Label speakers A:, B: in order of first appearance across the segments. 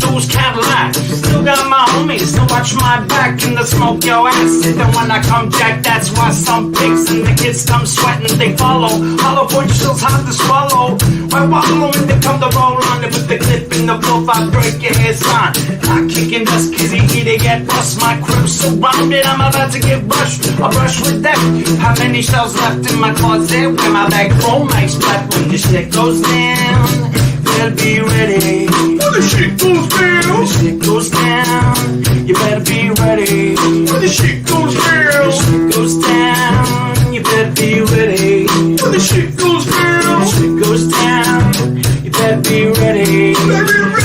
A: those Cadillacs. Still got my homies to watch my back and to smoke your ass. And when I come jack, that's why some pigs and the kids come sweating, they follow. Hollow point shill's hard to swallow. Why wallow when they come to roll on it with the clip in the wolf, I break your head sign. Not kicking dust, cause he to get bust. My crib's surrounded, I'm about to get brushed. A brush with death. How many shells left in my closet? Where my back roll makes black when the shit goes down. Better be ready. When the shit goes down. When the shit goes down. You better be ready. When the shit goes down. When the shit goes down. You better be ready. When the shit goes down. When the shit goes down. You better be ready. Better be ready.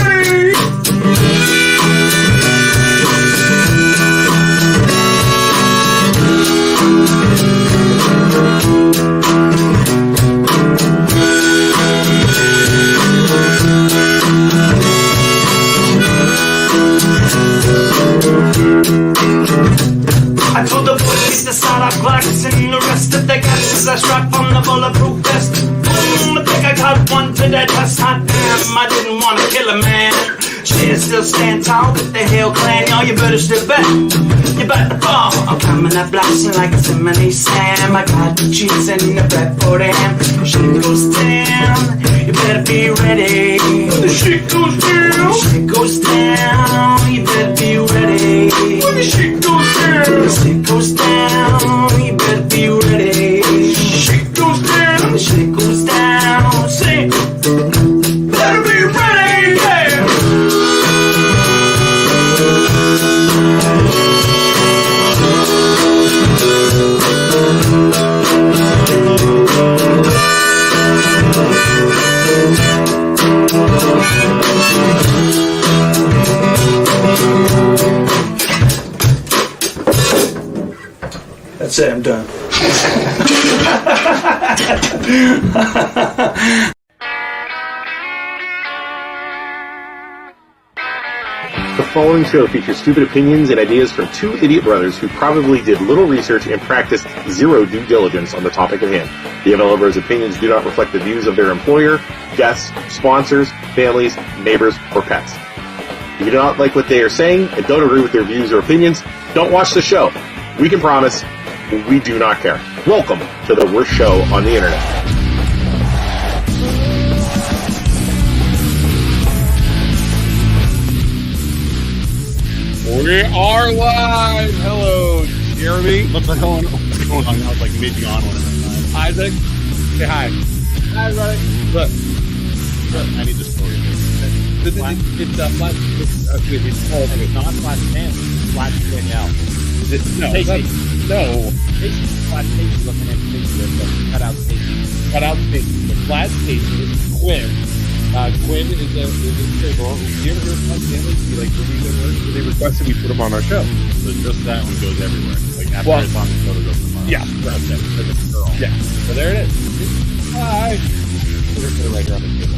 A: I told the boys to start up glass and the rest of the gases I strap on the bulletproof vest. Boom, I think I got one to the test. Hot damn, I didn't want to kill a man. Shit, still stand tall with the Hill Clan. Y'all, you better step back. You better fall. I'm coming up blasting like a Simony Sam. I got the cheese and the bread for them. Shit goes down. You better be ready. When the shit goes down. When the shit goes down. You better be ready. When the shit goes down. When the shit goes down. You better be ready. When the shit goes down. When the shit goes down. Say, better be ready. Yeah. That's it, I'm done.
B: The following show features stupid opinions and ideas from two idiot brothers who probably did little research and practiced zero due diligence on the topic at hand. The MLO Bros opinions do not reflect the views of their employer, guests, sponsors, families, neighbors, or pets. If you do not like what they are saying and don't agree with their views or opinions, don't watch the show. We can promise we do not care. Welcome to the worst show on the internet.
C: We are live. Hello, Jeremy.
D: What's going on? I was like mid-yawn one of them.
C: Isaac, say hi. Hi, everybody. Look,
D: I need the story.
C: it's flat. It's called.
D: It's not flat pan. It's flat Danielle.
C: No, no.
D: Flat Casey looking at Casey. Cut out Casey.
C: Cut out the flat station. Quinn. Quinn is a table. Do you ever hear from family? Like when we go to work, they requested we put him on our show.
D: So just that one goes everywhere. Like after it's on the photo goes tomorrow.
C: Yeah, right.
D: Like a girl.
C: Yeah. So there it is. Hi. We're gonna put it right here on the table.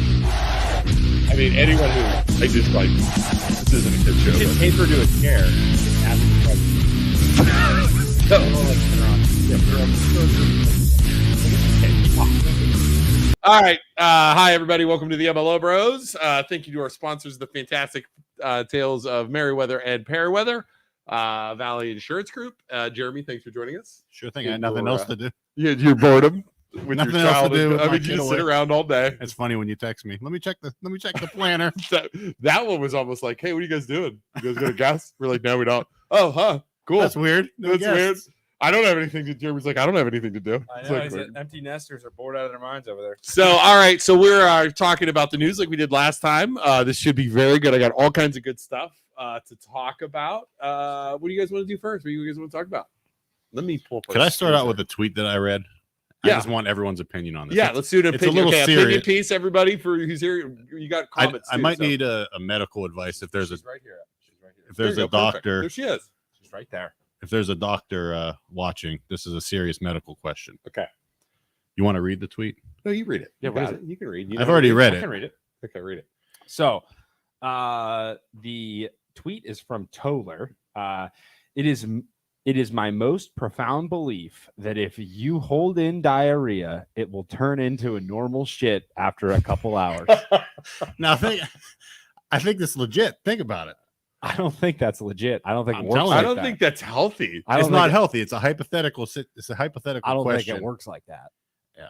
C: I mean, anyone who I just like this isn't a good show.
D: You can tape her to a chair. Just ask the question.
C: All right. Hi, everybody. Welcome to the MLO Bros. Thank you to our sponsors, the fantastic Tales of Merriweather and Periweather, Valley Insurance Group. Jeremy, thanks for joining us.
D: Sure thing. I had nothing else to do.
C: You had your boredom with
D: Nothing
C: your
D: else
C: child.
D: to do with
C: I
D: my
C: mean, you
D: kid
C: just
D: away.
C: sit around all day.
D: It's funny when you text me. Let me check the planner.
C: That one was almost like, hey, what are you guys doing? You guys gonna guess? We're like, no, we don't. Oh, huh. Cool.
D: That's weird. No
C: That's
D: guess.
C: weird. I don't have anything to do. Jeremy's like, I don't have anything to do.
E: I
C: It's
E: know.
C: like,
E: He said empty nesters are bored out of their minds over there.
C: so, all right. So we're talking about the news like we did last time. This should be very good. I got all kinds of good stuff to talk about. What do you guys want to do first? What do you guys want to talk about? Let me pull up.
D: Could I start out with a tweet that I read?
C: Yeah.
D: I just want everyone's opinion on this.
C: Yeah, let's do an
D: it's a
C: opinion.
D: little
C: Opinion
D: serious.
C: piece, everybody. For who's here, you got comments.
D: I might need a medical advice if there's
E: She's right here. She's right here.
D: if there's
C: There you
D: a
C: go, perfect.
D: doctor.
C: There she is.
E: She's right there.
D: If there's a doctor watching, this is a serious medical question.
C: Okay.
D: You want to read the tweet?
C: No, you read it.
E: Yeah,
C: You
E: what
C: got
E: is
C: it. You can read.
D: I've already read
E: I
D: it.
E: can read it.
C: Okay, read it.
E: So, the tweet is from Toller. It is my most profound belief that if you hold in diarrhea, it will turn into a normal shit after a couple hours.
D: Now, think
F: I think this is legit. Think about it.
E: I don't think that's legit. I don't think
F: I'm
E: it works
F: telling
E: like
C: I don't
E: that.
C: think that's healthy.
E: I don't
F: It's
E: think
F: not
E: it-
F: healthy. It's a hypothetical. It's a hypothetical
E: I don't
F: question.
E: think it works like that.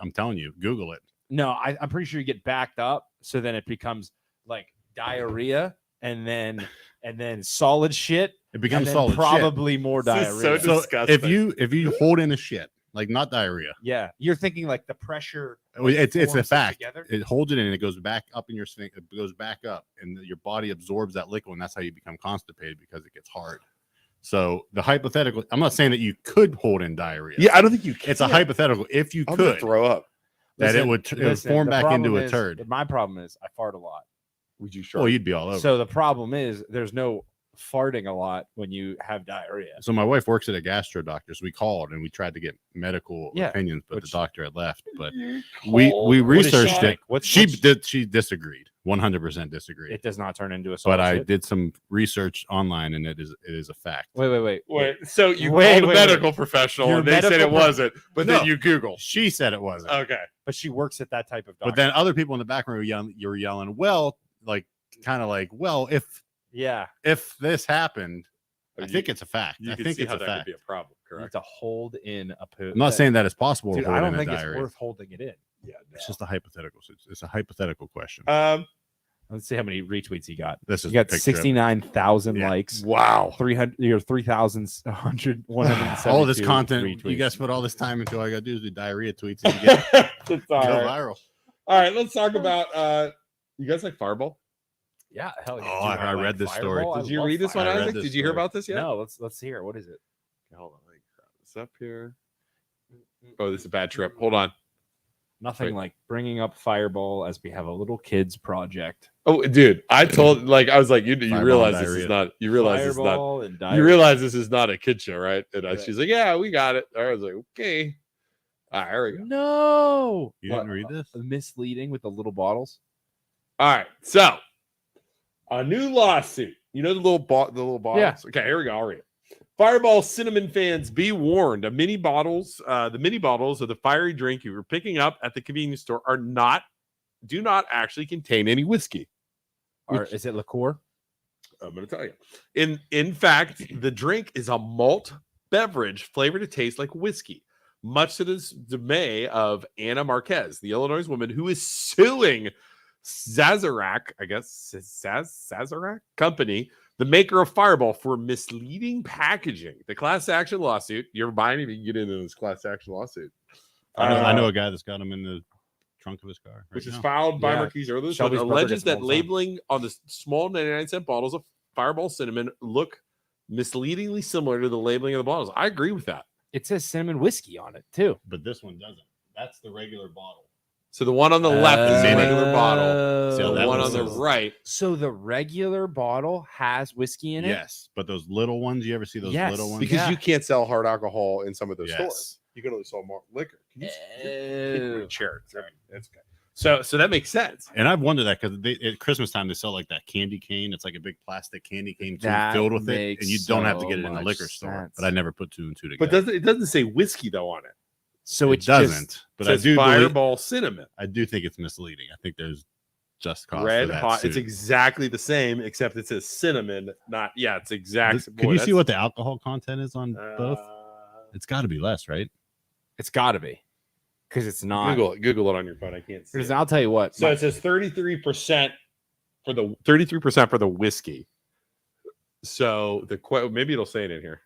F: I'm telling you, Google it.
E: No, I'm pretty sure you get backed up, so then it becomes like diarrhea, and then solid shit.
F: It becomes
E: and then
F: solid
E: probably more
C: This is
E: diarrhea.
C: so
F: shit. So
C: disgusting.
F: if you hold in a shit, like not diarrhea,
E: Yeah, you're thinking like the pressure.
F: it's a
E: forms it
F: fact.
E: together?
F: It holds it in and it goes back up in your sphincter. It goes back up, and your body absorbs that liquid, and that's how you become constipated because it gets hard. So the hypothetical. I'm not saying that you could hold in diarrhea.
C: Yeah, I don't think you can.
F: It's a hypothetical. If you
C: I'm gonna
F: could,
C: throw up.
F: that it would form
E: the
F: back into
E: problem
F: a
E: is-
F: turd.
E: My problem is I fart a lot.
C: Would you sure?
F: Well, you'd be all over.
E: So the problem is there's no farting a lot when you have diarrhea.
F: So my wife works at a gastro doctor, so we called and we tried to get medical
E: Yeah,
F: opinions, but
E: which-
F: the doctor had left. But
C: we
F: we
E: What does she
F: researched it.
E: think? What's-
F: She
E: what's-
F: she disagreed, 100% disagreed.
E: It does not turn into a solid
F: But I
E: shit.
F: did some research online, and it is a fact.
E: Wait.
C: Wait, so you
E: Wait,
C: called a
E: wait,
C: medical professional
E: Your
C: and they said
E: medical
C: it wasn't, but
F: No.
C: then you Google.
F: She said it wasn't.
C: Okay.
E: But she works at that type of doctor.
F: But then other people in the background were yelling, well, like kind of like, well, if
E: yeah,
F: this happened, I think it's a fact.
C: You
F: I
C: can
F: think
C: see
F: it's
C: how
F: a
C: that
F: fact.
C: could be a problem,
E: you need
C: correct?
E: to hold in a poo.
F: I'm not saying that it's possible
E: Dude,
F: to
E: I
F: hold
E: don't
F: in
E: think
F: a
E: it's
F: diarrhea.
E: worth holding it in.
C: Yeah.
F: It's just a hypothetical. It's a hypothetical question.
E: Let's see how many retweets he got.
F: This is
E: You got
F: a picture of it.
E: 69,000
F: Yeah.
E: likes.
C: Wow.
E: 300 or 3,172.
F: All this content, you
E: retweets.
F: guys put all this time into. All I gotta do is do diarrhea tweets and you get
C: It's
F: go
C: all right.
F: viral.
C: All right, let's talk about you guys like Fireball?
E: Yeah, hell yeah.
F: Oh,
E: Dude,
F: I
E: like
F: read this story.
E: Fireball. I
C: Did you
E: love
C: read this one,
F: I read
C: Isaac?
F: this
C: Did you hear
F: story.
C: about this yet?
E: No, let's hear it. What is it?
C: Okay, hold on. Let me grab this up here. Oh, this is a bad trip. Hold on.
E: Nothing
C: Wait.
E: like bringing up Fireball as we have a little kids project.
C: Oh, dude, I was like, you
F: Fireball
C: realize
F: and
C: this is
F: diarrhea.
C: not. You realize this is not.
E: Fireball and
C: You
E: diarrhea.
C: realize this is not a kid show, right? And
E: Right.
C: she's like, yeah, we got it. I was like, okay. All right, here we go.
E: No,
F: You didn't read this?
E: misleading with the little bottles.
C: All right, so a new lawsuit. You know the little bottles.
E: Yeah.
C: Okay, here we go. I'll read it. Fireball cinnamon fans, be warned: the mini bottles of the fiery drink you were picking up at the convenience store do not actually contain any whiskey.
E: Or is it liqueur?
C: I'm going to tell you. In fact, the drink is a malt beverage flavored to taste like whiskey, much to the dismay of Anna Marquez, the Illinois woman who is suing Sazerac, I guess Sazerac Company, the maker of Fireball, for misleading packaging. The class action lawsuit. You ever buy any? You can get into this class action lawsuit.
F: I know a guy that's got them in the trunk of his car,
C: Which is
F: now.
C: filed by
E: Yeah.
C: Marquise earlier.
E: Shelby's brother
C: Alleges
E: gets
C: that
E: them all the time.
C: labeling on the small 99-cent bottles of Fireball cinnamon look misleadingly similar to the labeling of the bottles. I agree with that.
E: It says cinnamon whiskey on it too.
F: But this one doesn't. That's the regular bottle.
C: So the one on the left is the regular bottle.
E: Oh.
F: So
C: The
F: that
C: one
F: one
C: on the
F: says-
C: right.
E: So the regular bottle has whiskey in it.
F: Yes, but those little ones, you ever see those
E: Yes,
F: little ones?
C: Because
E: Yeah.
C: you can't sell hard alcohol in some of those
F: Yes.
C: stores. You can only sell more liquor. Can you get my
E: Oh.
C: chair? That's okay. So that makes sense.
F: And I've wondered that because at Christmas time they sell like that candy cane. It's like a big plastic candy cane tube
E: That
F: filled with it,
E: makes
F: and you don't have to
E: so
F: get it in the
E: much
F: liquor store.
E: sense.
F: But I never put two and two together.
C: But it doesn't say whiskey though on it.
E: So
F: it
E: it's
F: doesn't.
E: Just,
F: But
C: It
F: I
C: says
F: do believe,
C: Fireball cinnamon.
F: I do think it's misleading. I think there's just cause
C: Red
F: for that
C: hot.
F: suit.
C: It's exactly the same, except it says cinnamon. Not it's exact.
F: Can you see what the alcohol content is on both?
C: Uh,
F: It's got to be less, right?
E: it's got to be because it's not.
C: Google it on your phone. I can't see.
E: Because
C: It.
E: I'll tell you what.
C: So it says 33% for the whiskey. So maybe it'll say it in here.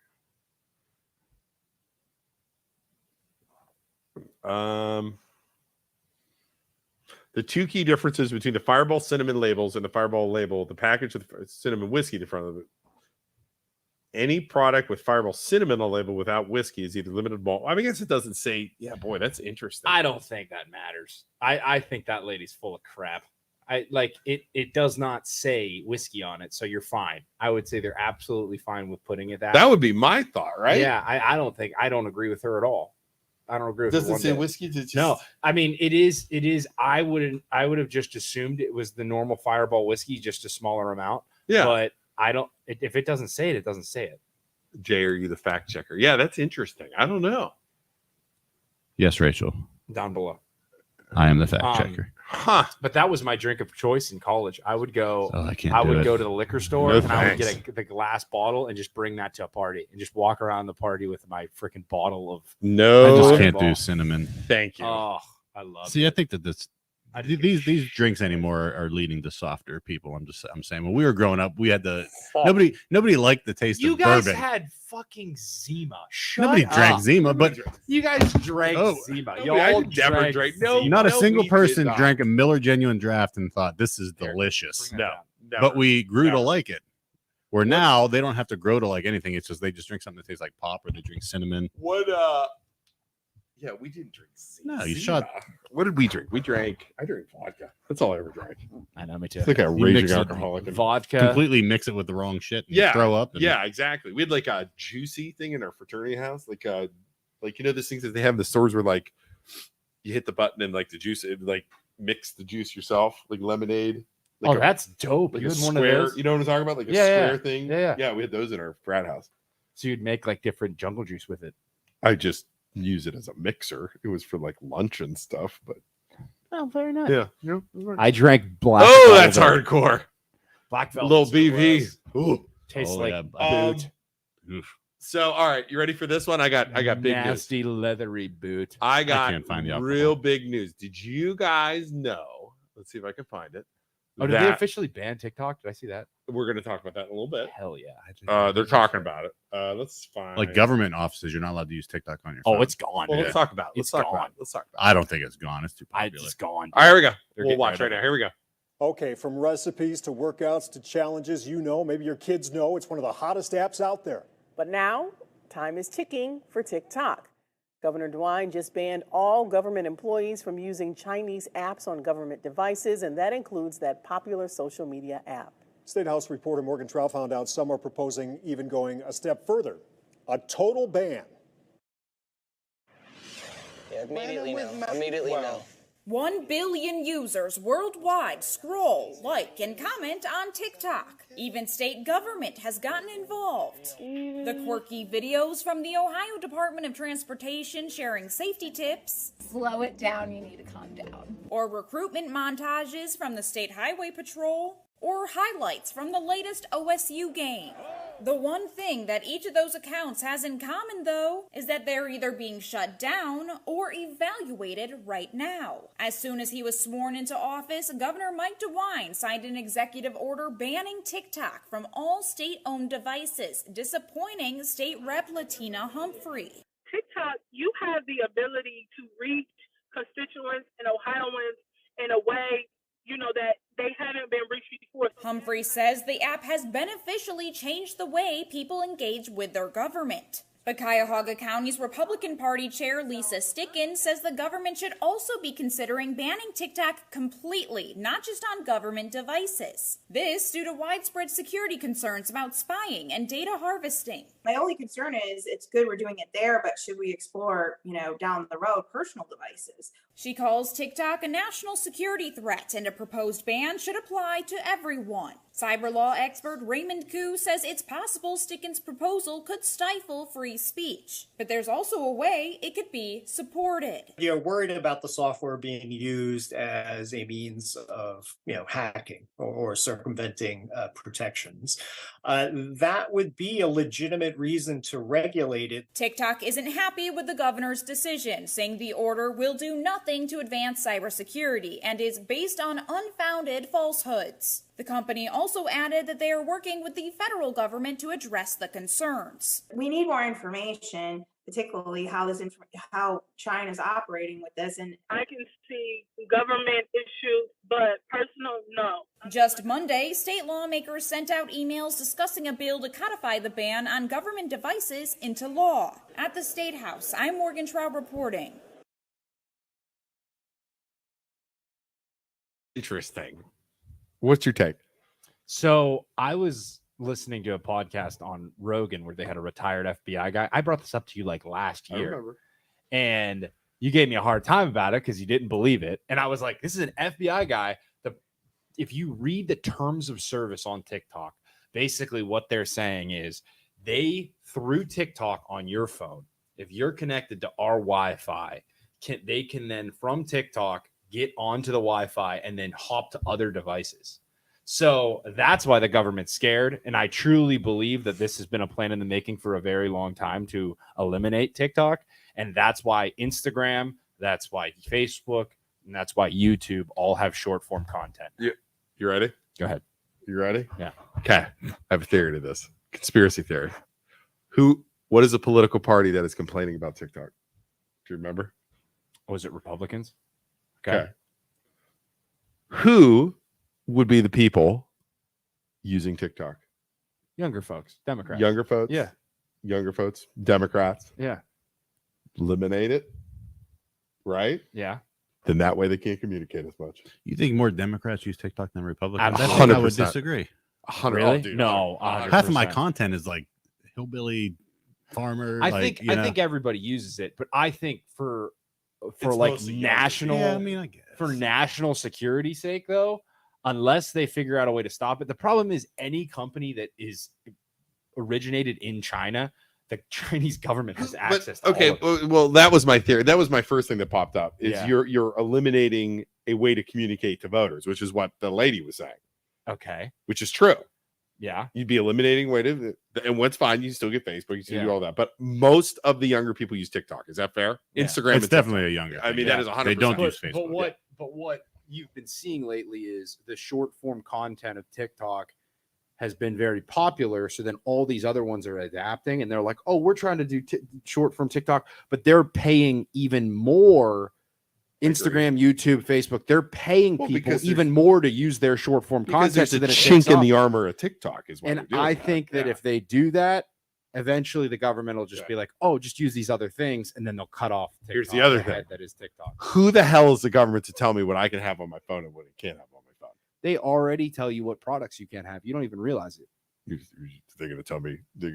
C: The two key differences between the Fireball cinnamon labels and the Fireball label, the package with the cinnamon whiskey in front of it. Any product with Fireball cinnamon on the label without whiskey is either limited malt. I guess it doesn't say. Yeah, boy, that's interesting.
E: I don't think that matters. I think that lady's full of crap. I like it. It does not say whiskey on it, so you're fine. I would say they're absolutely fine with putting it
C: That would be my thought, right?
E: Yeah, I don't agree with her at all. I don't agree with her.
C: Doesn't
E: one
C: say
E: bit.
C: whiskey. It's just,
E: No, I mean it is. I would have just assumed it was the normal Fireball whiskey, just a smaller amount.
C: Yeah.
E: But I don't. If it doesn't say it, it doesn't say it.
C: Jay, are you the fact checker? Yeah, that's interesting. I don't know.
F: Yes, Rachel.
E: Down below.
F: I am the fact
E: Um,
F: checker.
C: Huh.
E: But that was my drink of choice in college. I would go.
F: So I can't.
E: I
F: do
E: would
F: it.
E: go to the liquor store
C: No
E: and I would
C: thanks.
E: get the glass bottle and just bring that to a party and just walk around the party with my freaking bottle of.
F: I
C: No,
F: just
E: Oh,
F: can't do
E: ball.
F: cinnamon.
C: thank you.
E: Oh, I love.
F: See,
E: it.
F: I think that these drinks anymore are leading to softer people. I'm saying when we were growing up, we had the nobody liked the taste
E: You
F: of
E: guys
F: bourbon.
E: had fucking Zima. Shut
F: Nobody
E: up.
F: drank Zima, but
E: You guys drank
F: Oh.
E: Zima.
C: Nobody- I
E: Y'all
C: never drank- no,
E: Zima.
F: not a
C: No,
F: single
C: we did
F: person
C: not.
F: drank a Miller Genuine Draft and thought this is
E: Here,
F: delicious.
E: Bring that
C: No,
E: down.
C: never.
F: But we grew
C: Never.
F: to like it. Where now they don't have to grow to like anything. It's just they just drink something that tastes like pop or they drink cinnamon.
C: What? Yeah, we didn't drink.
F: No, you
C: Zima.
F: shot.
C: What did we drink? I drank vodka. That's all I ever drank.
E: I know, me too.
C: It's like a
F: You
C: raging
F: mix it-
C: alcoholic.
E: Vodka.
F: Completely mix it with the wrong shit. And
C: Yeah,
F: throw up. And
C: Yeah, exactly. We had like a juicy thing in our fraternity house, like those things that they have in the stores where like you hit the button and like the juice, it like mix the juice yourself, like lemonade. Like
E: Oh, that's dope.
C: like
E: You
C: a
E: had one of
C: square.
E: those?
C: You know what I'm talking about? Like a
E: Yeah, yeah.
C: square thing.
E: Yeah.
C: We had those in our frat house.
E: So you'd make like different jungle juice with it.
C: I just use it as a mixer. It was for like lunch and stuff, but
E: Oh, very nice.
C: yeah, you know.
E: I drank black.
C: Oh, that's
E: Velvet.
C: hardcore.
E: Black velvet.
C: Little BV. Ooh.
E: Tastes
F: Oh,
E: like
F: yeah.
E: boot.
F: Oof.
C: So, all right, you ready for this one? I got big news.
E: Nasty leathery boot.
C: I got
F: can't find the alcohol.
C: real big news. Did you guys know? Let's see if I can find it.
E: Oh, did they
C: that-
E: officially ban TikTok? Did I see that?
C: We're going to talk about that in a little bit.
E: Hell yeah.
C: They're talking about it. Let's find
F: Like government offices, you're not allowed to use TikTok on your phone.
E: Oh, it's gone.
C: Well,
E: dude.
C: let's talk about it. Let's
E: It's
C: talk
E: gone.
C: about it. Let's talk about
F: I don't think it's gone. It's too
E: I
F: popular.
E: just gone.
C: it. All right, here we go.
E: They're
C: We'll
E: getting
C: watch
E: rid
C: right
E: of
C: now. Here we go.
G: Okay, from recipes to workouts to challenges, you know, maybe your kids know it's one of the hottest apps out there.
H: But now, time is ticking for TikTok. Governor DeWine just banned all government employees from using Chinese apps on government devices, and that includes that popular social media app.
G: State House reporter Morgan Trout found out some are proposing even going a step further, a total ban.
I: Immediately no.
J: 1 billion users worldwide scroll, like, and comment on TikTok. Even state government has gotten involved. The quirky videos from the Ohio Department of Transportation sharing safety tips.
I: Slow it down, you need to calm down.
J: Or recruitment montages from the State Highway Patrol. Or highlights from the latest OSU game. The one thing that each of those accounts has in common, though, is that they're either being shut down or evaluated right now. As soon as he was sworn into office, Governor Mike DeWine signed an executive order banning TikTok from all state-owned devices, disappointing State Rep Latina Humphrey.
K: TikTok, you have the ability to reach constituents and Ohioans in a way, that they haven't been reached before.
J: Humphrey says the app has beneficially changed the way people engage with their government. But Cuyahoga County's Republican Party Chair Lisa Sticken says the government should also be considering banning TikTok completely, not just on government devices. This due to widespread security concerns about spying and data harvesting.
L: My only concern is it's good we're doing it there, but should we explore, down the road, personal devices?
J: She calls TikTok a national security threat, and a proposed ban should apply to everyone. Cyber law expert Raymond Koo says it's possible Sticken's proposal could stifle free speech, but there's also a way it could be supported.
M: You're worried about the software being used as a means of, hacking or circumventing protections. That would be a legitimate reason to regulate it.
J: TikTok isn't happy with the governor's decision, saying the order will do nothing to advance cybersecurity and is based on unfounded falsehoods. The company also added that they are working with the federal government to address the concerns.
L: We need more information, particularly how China's operating with this. And
K: I can see government issues, but personal, no.
J: Just Monday, state lawmakers sent out emails discussing a bill to codify the ban on government devices into law. At the State House, I'm Morgan Trout reporting.
C: Interesting. What's your take?
E: So I was listening to a podcast on Rogan where they had a retired FBI guy. I brought this up to you like last
C: I
E: year.
C: remember.
E: And you gave me a hard time about it because you didn't believe it. And I was like, this is an FBI guy. If you read the terms of service on TikTok, basically what they're saying is they, through TikTok on your phone, if you're connected to our Wi-Fi, they can then from TikTok get onto the Wi-Fi and then hop to other devices. So that's why the government's scared. And I truly believe that this has been a plan in the making for a very long time to eliminate TikTok. And that's why Instagram, that's why Facebook, and that's why YouTube all have short form content.
C: You ready?
E: Go ahead.
C: You ready?
E: Yeah.
C: Okay. I have a theory to this. Conspiracy theory. What is a political party that is complaining about TikTok? Do you remember?
E: Was it Republicans?
C: Okay. Who would be the people using TikTok?
E: Younger folks, Democrats.
C: Younger folks?
E: Yeah.
C: Younger folks, Democrats.
E: Yeah.
C: Eliminate it. Right?
E: Yeah.
C: Then that way they can't communicate as much.
F: You think more Democrats use TikTok than Republicans?
E: At
F: I would
C: 100%.
F: disagree.
C: 100.
E: Really?
C: Oh, dude,
E: No.
C: 100%.
F: Half of my content is like hillbilly farmer.
E: I
F: like,
E: think everybody uses it, but I think for
C: It's
E: like
C: mostly
E: national,
F: Yeah, I mean, I guess.
E: for national security sake, though, unless they figure out a way to stop it. The problem is any company that is originated in China, the Chinese government has access to
C: okay,
E: all of it.
C: well, that was my theory. That was my first thing that popped up. Is
E: Yeah.
C: you're eliminating a way to communicate to voters, which is what the lady was saying,
E: Okay.
C: which is true.
E: Yeah.
C: You'd be eliminating way to, and what's fine, you can still get Facebook, you can still do
E: Yeah.
C: all that. But most of the younger people use TikTok. Is that fair?
E: Yeah.
C: Instagram
F: It's
C: is
F: definitely a younger.
C: I
F: thing,
C: mean,
F: yeah.
C: that is 100%.
F: They don't use
E: But
F: Facebook.
E: what you've been seeing lately is the short form content of TikTok has been very popular. So then all these other ones are adapting, and they're like, "Oh, we're trying to do short form TikTok," but they're paying even more. Instagram, YouTube, Facebook, they're paying
C: Well,
E: people
C: because
E: even more to use their short form
C: because
E: content.
C: there's
E: So
C: a
E: that it
C: chink
E: takes
C: in
E: off.
C: the armor of TikTok is what
E: And
C: they're doing.
E: I think that
C: Yeah.
E: if they do that, eventually the government will just
C: Yeah.
E: be like, "Oh, just use these other things," and then they'll cut off. TikTok,
C: Here's the other
E: head
C: thing.
E: that is TikTok.
C: Who the hell is the government to tell me what I can have on my phone and what it can't have on my phone?
E: They already tell you what products you can't have. You don't even realize it.
C: They're going to tell me they're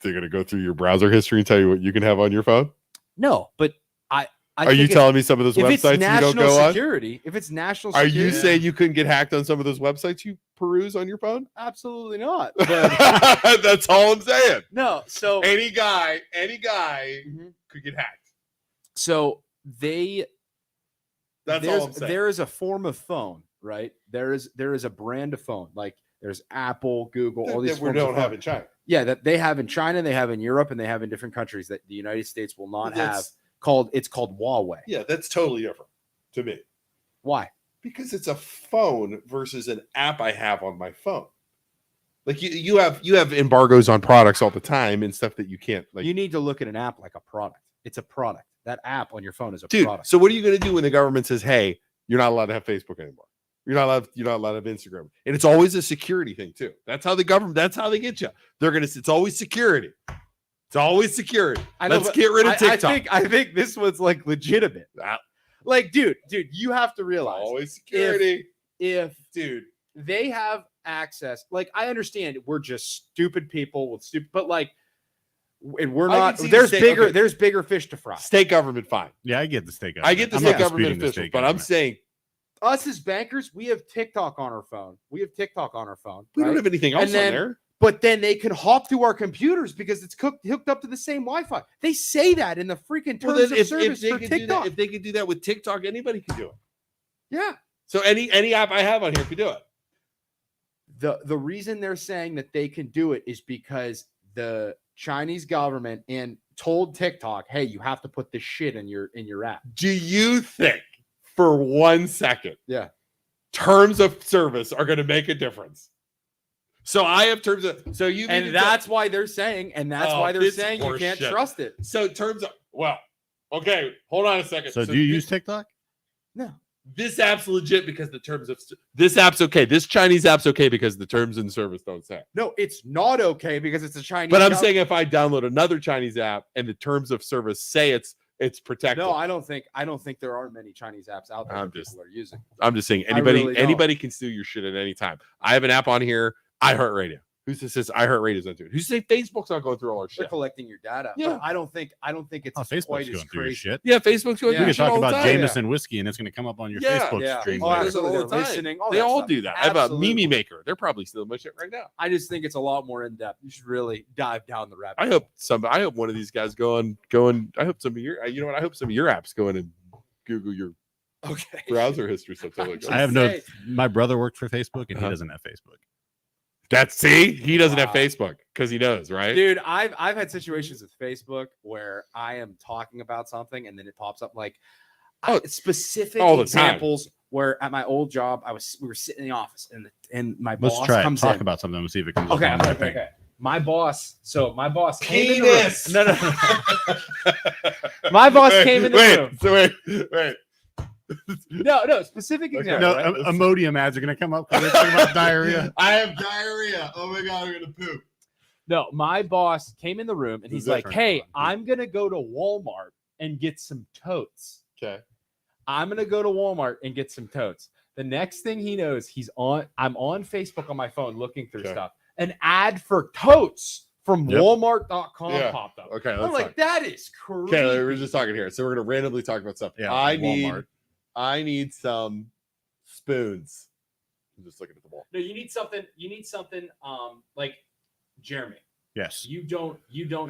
C: going to go through your browser history and tell you what you can have on your phone.
E: No, but I
C: Are you
E: think
C: telling me some of those
E: if it's
C: websites you don't
E: national
C: go
E: security, if it's national
C: on? Are
E: security,
C: you saying you couldn't get hacked on some of those websites you peruse on your phone?
E: absolutely not. But
C: That's all I'm saying.
E: no, so
C: Any guy
E: Mhm.
C: could get hacked.
E: so
C: That's all I'm saying.
E: there is a form of phone, right? There is a brand of phone, like there's Apple, Google, all these
C: that we
E: forms of
C: don't
E: phone.
C: have in China.
E: Yeah, that they have in China, they have in Europe, and they have in different countries that the United States will not have. It's called Huawei.
C: Yeah, that's totally different to me
E: Why?
C: because it's a phone versus an app I have on my phone. Like you have embargoes on products all the time and stuff that you can't like.
E: You need to look at an app like a product. It's a product. That app on your phone is a
C: Dude,
E: product.
C: so what are you going to do when the government says, "Hey, you're not allowed to have Facebook anymore. You're not allowed to have Instagram." And it's always a security thing too. That's how the government. That's how they get you. It's always security. It's always security.
E: I know,
C: Let's
E: but
C: get rid of TikTok.
E: I think this one's like legitimate. Like, dude, you have to realize
C: Always security.
E: if
C: Dude,
E: they have access, like I understand we're just stupid people with stupid, but like, and we're
C: I
E: not.
C: can see
E: There's
C: the state-
E: bigger.
C: okay.
E: There's bigger fish to fry.
C: state government, fine.
F: Yeah, I get the state government.
C: I get the
F: I'm
C: state
F: not
C: government
F: disputing the
C: official,
F: state
C: but I'm
F: government.
C: saying
E: Us as bankers, we have TikTok on our phone. We have TikTok on our phone.
C: we
E: right?
C: don't have anything else
E: And then-
C: on there.
E: But then they can hop through our computers because it's hooked up to the same Wi-Fi. They say that in the freaking terms of service for TikTok.
C: If they could do that with TikTok, anybody can do it.
E: Yeah.
C: So any app I have on here can do it.
E: The reason they're saying that they can do it is because the Chinese government and told TikTok, "Hey, you have to put this shit in your app."
C: Do you think for 1 second,
E: Yeah.
C: terms of service are going to make a difference? So I have terms of so you
E: And that's why they're saying,
C: this
E: saying you can't
C: horseshit.
E: trust it.
C: So terms of okay, hold on a second.
F: So do you use TikTok?
E: No.
C: This app's legit because the terms of this app's okay. This Chinese app's okay because the terms and service don't say.
E: No, it's not okay because it's a Chinese.
C: But I'm saying if I download another Chinese app and the terms of service say it's protected.
E: no, I don't think there are many Chinese apps out there
C: I'm
E: that people are using.
C: I'm just saying
E: I really don't.
C: anybody can steal your shit at any time. I have an app on here, iHeartRadio. Who says iHeartRadio's not doing it? Who say Facebook's not going through all our
E: They're
C: shit?
E: collecting your data.
C: Yeah.
E: But I don't think it's
F: Facebook's
E: quite as
F: going through your
E: crazy.
F: shit.
C: Yeah, Facebook's going
E: Yeah.
C: through
F: You
C: your
F: can
C: shit
F: talk
C: all the
F: about
C: time.
F: Jameson whiskey, and it's going to come up on your
C: Yeah.
F: Facebook
E: Yeah.
F: stream.
E: Oh,
F: later.
E: absolutely.
C: all the time.
E: Listening, all
C: They
E: that
C: all
E: stuff.
C: do that. I have a
E: Absolutely.
C: Mimi Maker. They're probably stealing my shit right now.
E: I just think it's a lot more in depth. You should really dive down the rabbit
C: I hope one of these guys go on. I hope some of your apps go in and Google your Okay. Browser history stuff. Totally
F: I have my brother worked for Facebook and he doesn't have Facebook.
C: He doesn't have Facebook because he knows, right?
E: Dude, I've had situations with Facebook where I am talking about something and then it pops up like specific examples where at my old job we were sitting in the office and my boss comes in.
F: Talk about something and see if it comes up on my thing.
E: Okay. My boss came in the room. No. My boss came in the room.
C: So wait.
E: No, specific example.
F: No,
E: right?
F: Imodium ads are gonna come up because they're talking about diarrhea.
C: I have diarrhea. Oh my god, I'm gonna poop.
E: No, my boss came in the room and he's like, "Hey, I'm gonna go to Walmart and get some totes."
C: Okay.
E: I'm gonna go to Walmart and get some totes. The next thing he knows, I'm on Facebook on my phone looking through stuff. An ad for totes from Walmart.com popped up.
C: Okay,
E: I'm like, that is crazy.
C: Okay, we're just talking here. So we're gonna randomly talk about stuff.
F: Yeah,
C: I need some spoons. I'm just looking at the wall.
E: No, you need something. Like Jeremy.
F: Yes.
E: You don't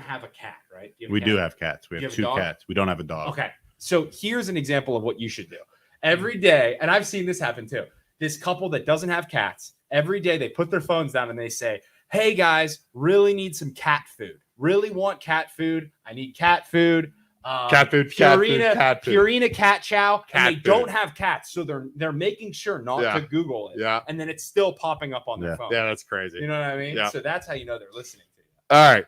E: have a cat, right?
F: We do have cats. We have 2 cats. We don't have a dog.
E: Okay. So here's an example of what you should do. Every day, and I've seen this happen too. This couple that doesn't have cats, every day they put their phones down and they say, "Hey guys, really need some cat food. Really want cat food. I need cat food.
C: Cat food,
E: Purina cat chow."
C: Cat
E: and they don't have cats, so they're making sure not to Google it.
C: Yeah.
E: And then it's still popping up on their phone.
C: Yeah, that's crazy.
E: You know what I mean?
C: Yeah.
E: So that's how you know they're listening to you.
C: All right.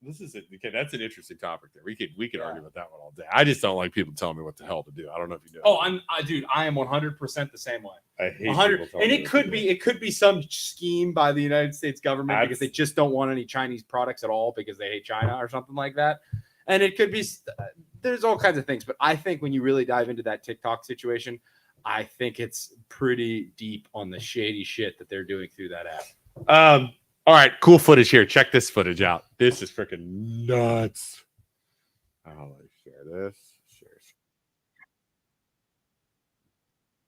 C: This is okay. That's an interesting topic there. We could argue about that one all day. I just don't like people telling me what the hell to do. I don't know if you do.
E: Oh, I am 100% the same way.
C: I hate
E: 100. And it could be some scheme by the United States government because they just don't want any Chinese products at all because they hate China or something like that. And it could be there's all kinds of things, but I think when you really dive into that TikTok situation, I think it's pretty deep on the shady shit that they're doing through that app.
C: All right, cool footage here. Check this footage out. This is freaking nuts. I'll share this.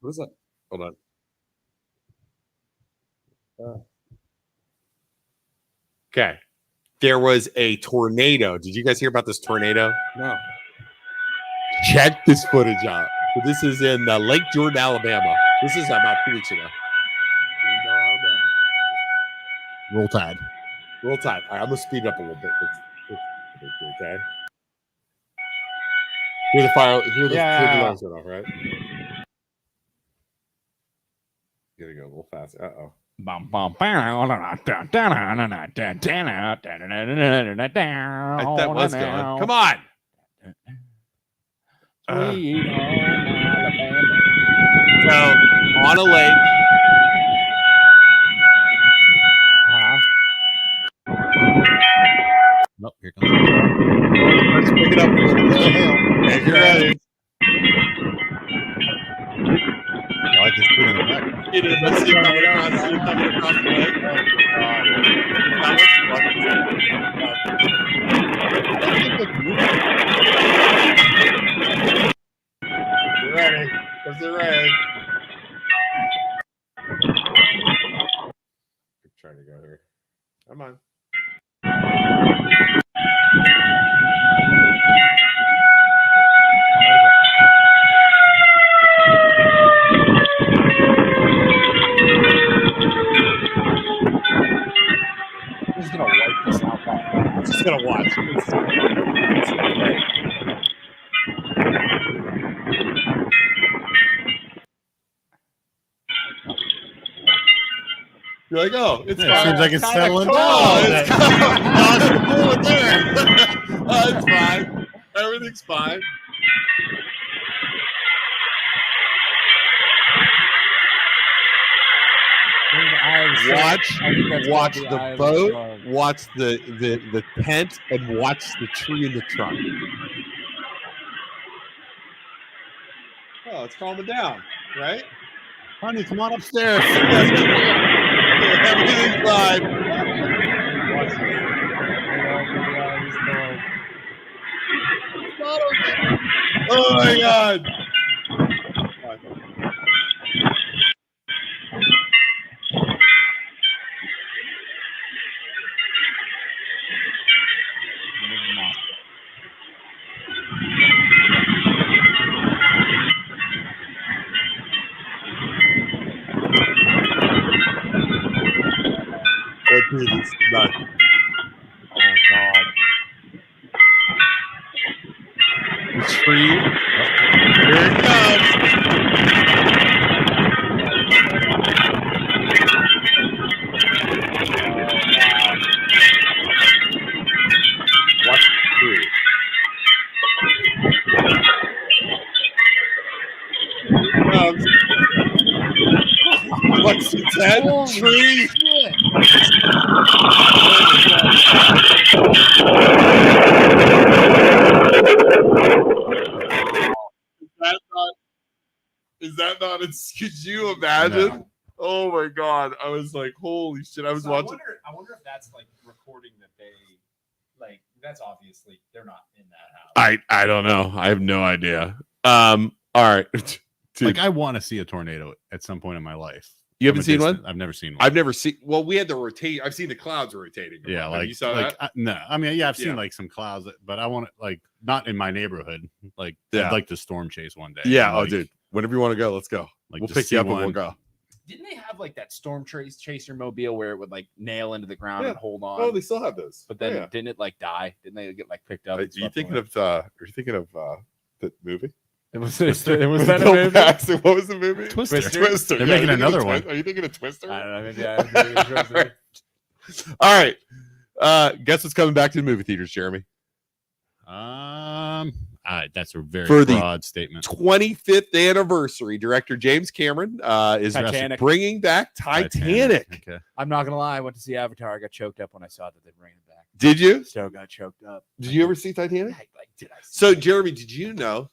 C: What is that? Hold on. Okay. There was a tornado. Did you guys hear about this tornado?
E: No.
C: Check this footage out. So this is in Lake Jordan, Alabama. This is about 2 weeks ago.
F: Roll Tide.
C: Roll Tide. All right, I'm going to speed it up a little bit. Okay. Here's the fire. Here's the alarms going off, right? Gotta go a little fast. Uh-oh. That was going. Come on. So, on a lake.
F: Nope, here comes.
C: Let's pick it up a little bit. If you're ready.
F: I just put it in the back.
C: Let's see it coming across the lake. You're ready. Because they're ready. I'm trying to go here. Come on.
E: I'm just gonna wipe this out.
C: I'm just gonna watch. You're like, oh, it's fine.
F: Seems like it's settling down.
C: Oh, it's cool there. Oh, it's fine. Everything's fine. Watch the boat, watch the tent, and watch the tree in the truck. Oh, it's calming down, right?
F: Honey, come on upstairs.
C: Everything's fine. Oh my god. Dude, it's nuts.
E: Oh God.
C: The tree. Here it comes. Watch the tree. Here it comes. Watch the dead tree. Is that not? Could you imagine?
F: No.
C: Oh my God! I was like, holy shit! I was
E: So
C: watching.
E: I wonder if that's like recording that they like. That's obviously they're not in that house.
C: I don't know. I have no idea. All right. Dude,
F: Like I want to see a tornado at some point in my life.
C: you haven't
F: From a
C: seen one?
F: distance. I've never seen one.
C: I've never seen. Well, we had the rotate. I've seen the clouds rotating.
F: Yeah,
C: Have
F: like
C: you saw
F: like
C: that?
F: no. I mean, yeah, I've seen
C: Yeah.
F: like some clouds, but I want it like not in my neighborhood. Like
C: Yeah.
F: I'd like to storm chase one day.
C: Yeah.
F: And,
C: Oh,
F: like,
C: dude. Whenever you want to go, let's go.
F: Like
C: We'll
F: to
C: pick you
F: see
C: up and we'll
F: one.
C: go.
E: Didn't they have like that storm chaser mobile where it would like nail into the ground
C: Yeah.
E: and hold on?
C: Oh, they still have those.
E: But then
C: yeah.
E: didn't it like die? Didn't they get like picked up?
C: Are
E: and
C: you
E: stuff
C: thinking
E: like
C: of? Are you thinking of that movie?
E: it was that a
C: Bill
E: movie?
C: Paxton. What was the movie?
F: Twister.
C: Twister.
F: They're
C: Yeah,
F: making
C: are you thinking
F: another
C: of
F: one.
C: Are you thinking of Twister?
E: I don't know. Maybe
C: All right. Guess what's coming back to the movie theaters, Jeremy?
F: That's a very
C: For the
F: broad statement.
C: 25th anniversary, director James Cameron is
E: Titanic.
C: bringing back Titanic.
F: Okay.
E: I'm not gonna lie. I went to see Avatar. I got choked up when I saw that they bring it back.
C: Did you?
E: So got choked up.
C: Did you ever see Titanic?
E: Did I? See
C: So,
E: it?
C: Jeremy, did you know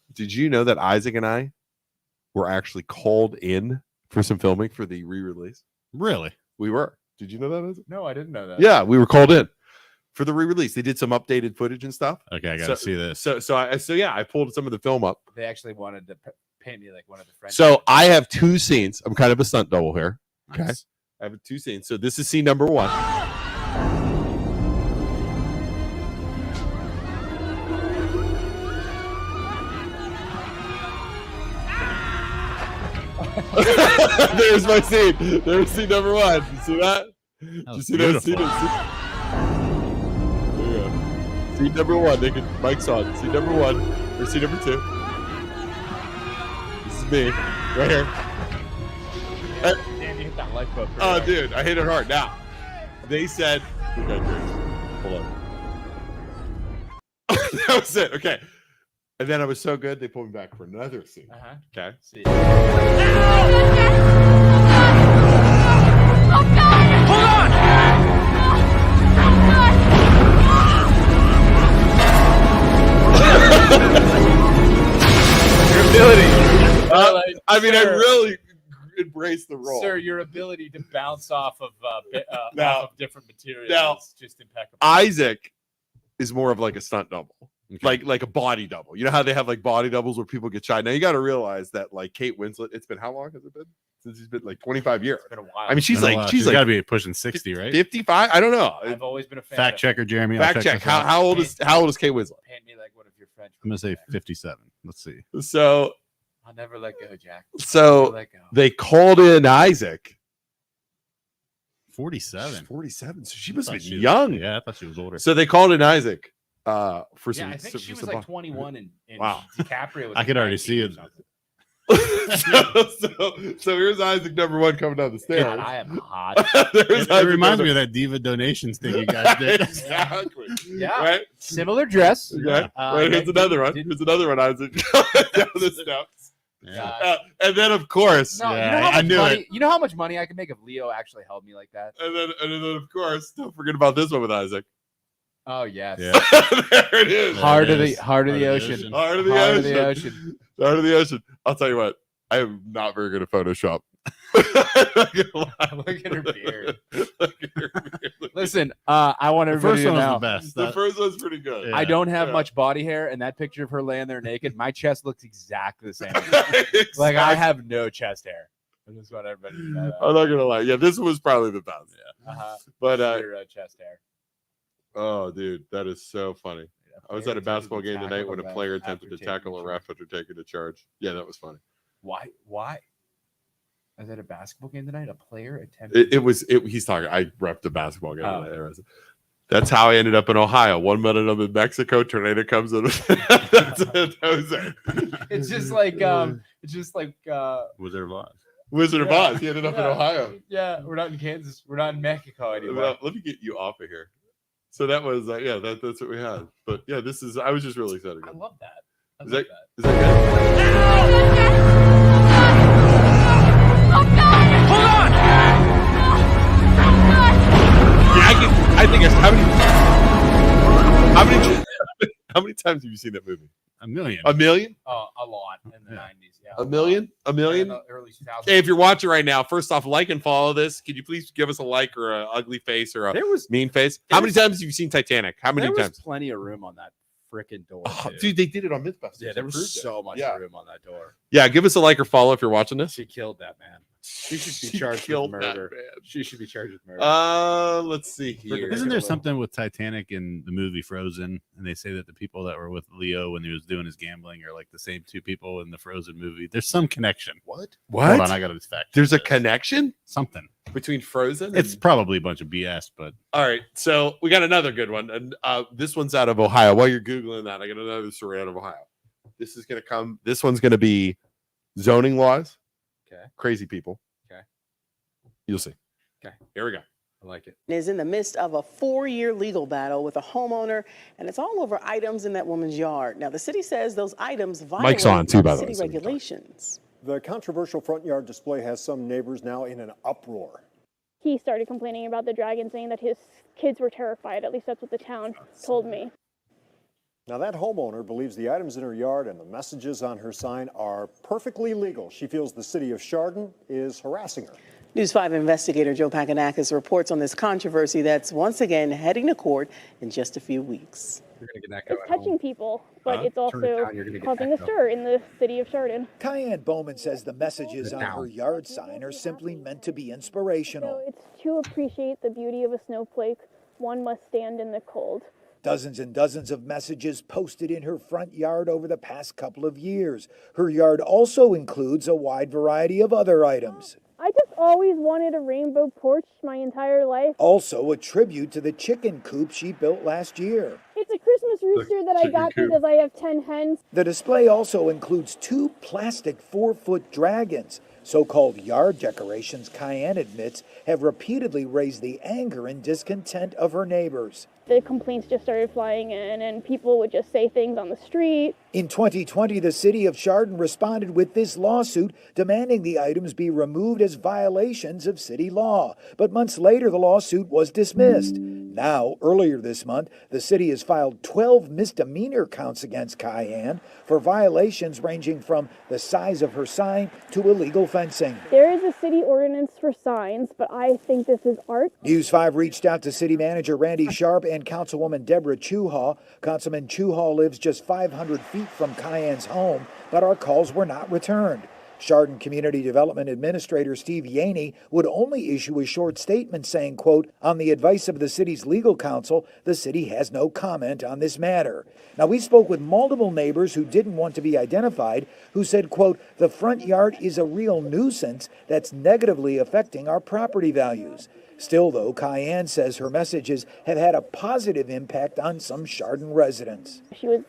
C: that Isaac and I were actually called in for some filming for the re-release?
F: Really?
C: We were. Did you know that, Isaac?
E: No, I didn't know that.
C: Yeah, we were called in for the re-release. They did some updated footage and stuff.
F: Okay, I gotta see this.
C: So yeah, I pulled some of the film up.
E: They actually wanted to paint me like one of the French.
C: So I have two scenes. I'm kind of a stunt double here. Okay.
F: Nice.
C: I have two scenes. So this is scene number 1. There's my scene. There's scene number 1. You see that? Did you see that scene? There you go. Scene number 1. They can mic's on. Scene number 1. Or scene number 2. This is me. Right here.
E: Damn, you hit that lifeboat. pretty
C: Oh,
E: hard.
C: dude, I hit it hard. Now, they said, we got drinks. Hold on. That was it. Okay. And then I was so good, they pulled me back for another scene. Okay.
E: See. Your ability.
C: I mean, I
E: Sir.
C: really embraced the role.
E: Sir, your ability to bounce off of
C: Now-
E: off of different materials
C: now-
E: is just impeccable.
C: Isaac is more of like a stunt double.
F: Okay.
C: Like a body double. You know how they have like body doubles where people get shot. Now you got to realize that like Kate Winslet, it's been how long has it been? Since he's been like 25 years.
E: It's been a while.
C: I mean, she's
F: Been a
C: like
F: while.
C: she's
F: got to
C: like
F: be pushing 60, right?
C: 55. I don't know.
E: I've always been a fan.
F: Fact
E: of
F: checker, Jeremy. I'll
C: Fact check.
F: this out.
C: How old is Kate Winslet?
E: Paint me like one of your French.
F: I'm gonna say 57. Let's see.
C: So
E: I'll never let go, Jack.
C: So
E: Never let go.
C: they called in Isaac.
F: 47.
C: 47. So she must
F: I
C: have
F: thought
C: been
F: she was-
C: young.
F: Yeah, I thought she was older.
C: So they called in Isaac for some.
E: Yeah, I think
C: some-
E: she was
C: some-
E: like 21 and
C: Wow.
E: DiCaprio was
F: I
E: like
F: could already
E: 19
F: see
E: or
F: it.
E: something.
C: so here's Isaac number 1 coming down the stairs.
E: God, I am hot.
C: There's
F: It
C: Isaac
F: reminds
C: number-
F: me of that Diva donations thing you guys did.
C: Exactly.
E: Yeah.
C: Right.
E: Similar dress.
C: Okay. Right, here's another one. Here's another one, Isaac. Down the steps.
F: Yeah.
C: And then of course,
E: No,
F: Yeah,
E: you know how
F: I
E: much
F: knew
E: money,
F: it.
E: You know how much money I could make if Leo actually held me like that?
C: and then of course, don't forget about this one with Isaac.
E: Oh yes.
F: Yeah.
C: There it is.
E: Heart of
F: There it
E: the
F: is.
E: heart of the ocean.
C: Heart of the
E: Heart
C: ocean.
E: of the ocean.
C: Heart of the ocean. I'll tell you what. I am not very good at Photoshop. I'm not gonna lie.
E: Look at her beard.
C: Look at her beard.
E: Listen, I want
F: The
E: everybody
F: first
E: to
F: one was
E: know.
F: the best.
C: The
F: That-
C: first one's pretty good.
F: Yeah.
E: I don't have
C: Yeah.
E: much body hair, and that picture of her laying there naked, my chest looks exactly the same. Like I have no chest hair. I just want everybody to know that.
C: I'm not gonna lie. Yeah, this was probably the best.
E: Uh-huh.
C: But
E: Your chest hair.
C: oh, dude, that is so funny. I was at a basketball game tonight when a player attempted to tackle a ref after taking a charge. Yeah, that was funny.
E: Why? was at a basketball game tonight. A player attempted.
C: He's talking. I repped the basketball game. That's how I ended up in Ohio. 1 minute I'm in Mexico. Tornado comes in.
E: It's just like
F: Wizard of Oz.
C: Wizard of Oz. He ended up in Ohio.
E: Yeah, we're not in Kansas. We're not in Mexico anymore.
C: Let me get you off of here. So that was that's what we had. But yeah, I was just really excited.
E: I love that.
C: Is that good? Yeah, I think how many times have you seen that movie?
F: A million.
C: A million?
E: Oh, a lot in the 90s. Yeah.
C: A million? A million?
E: Yeah, early 2000s.
C: Hey, if you're watching right now, first off, like and follow this. Could you please give us a like or an ugly face or a mean face? How many times have you seen Titanic? How many times?
E: There was plenty of room on that freaking door.
C: Oh, dude, they did it on Mythbusters.
E: Yeah, there was so much room on that door.
C: Yeah, give us a like or follow if you're watching this.
E: She killed that man. She should be charged with murder. She should be charged with murder.
C: Let's see here.
F: Isn't there something with Titanic in the movie Frozen? And they say that the people that were with Leo when he was doing his gambling are like the same two people in the Frozen movie. There's some connection.
C: What?
F: Hold on, I got to fact.
C: There's a connection?
F: Something
C: between Frozen?
F: It's probably a bunch of BS, but
C: all right. So we got another good one. And this one's out of Ohio. While you're Googling that, I got another story out of Ohio. This is gonna come. This one's gonna be zoning laws.
E: Okay.
C: Crazy people.
E: Okay.
C: You'll see.
E: Okay.
C: Here we go.
E: I like it.
H: Is in the midst of a 4-year legal battle with a homeowner, and it's all over items in that woman's yard. Now, the city says those items violate city regulations.
G: The controversial front yard display has some neighbors now in an uproar.
N: He started complaining about the dragon, saying that his kids were terrified. At least that's what the town told me.
G: Now, that homeowner believes the items in her yard and the messages on her sign are perfectly legal. She feels the city of Chardon is harassing her.
H: News 5 investigator Joe Paganakis reports on this controversy that's once again heading to court in just a few weeks.
E: You're gonna get that
N: It's touching people, but it's also causing a stir in the city of Chardon.
O: Cayenne Bowman says the messages on her yard sign are simply meant to be inspirational.
N: So it's to appreciate the beauty of a snowflake, one must stand in the cold.
O: Dozens and dozens of messages posted in her front yard over the past couple of years. Her yard also includes a wide variety of other items.
N: I just always wanted a rainbow porch my entire life.
O: Also a tribute to the chicken coop she built last year.
N: It's a Christmas rooster that I got because I have 10 hens.
O: The display also includes 2 plastic 4-foot dragons. So-called yard decorations, Cayenne admits, have repeatedly raised the anger and discontent of her neighbors.
N: The complaints just started flying in, and people would just say things on the street.
O: In 2020, the city of Chardon responded with this lawsuit demanding the items be removed as violations of city law. But months later, the lawsuit was dismissed. Now, earlier this month, the city has filed 12 misdemeanor counts against Cayenne for violations ranging from the size of her sign to illegal fencing.
N: There is a city ordinance for signs, but I think this is art.
O: News 5 reached out to city manager Randy Sharp and Councilwoman Deborah Chuha. Councilman Chuha lives just 500 feet from Cayenne's home, but our calls were not returned. Chardon Community Development Administrator Steve Yaney would only issue a short statement saying, quote, on the advice of the city's legal counsel, the city has no comment on this matter. Now, we spoke with multiple neighbors who didn't want to be identified, who said, quote, the front yard is a real nuisance that's negatively affecting our property values. Still, though, Cayenne says her messages have had a positive impact on some Chardon residents.
N: She was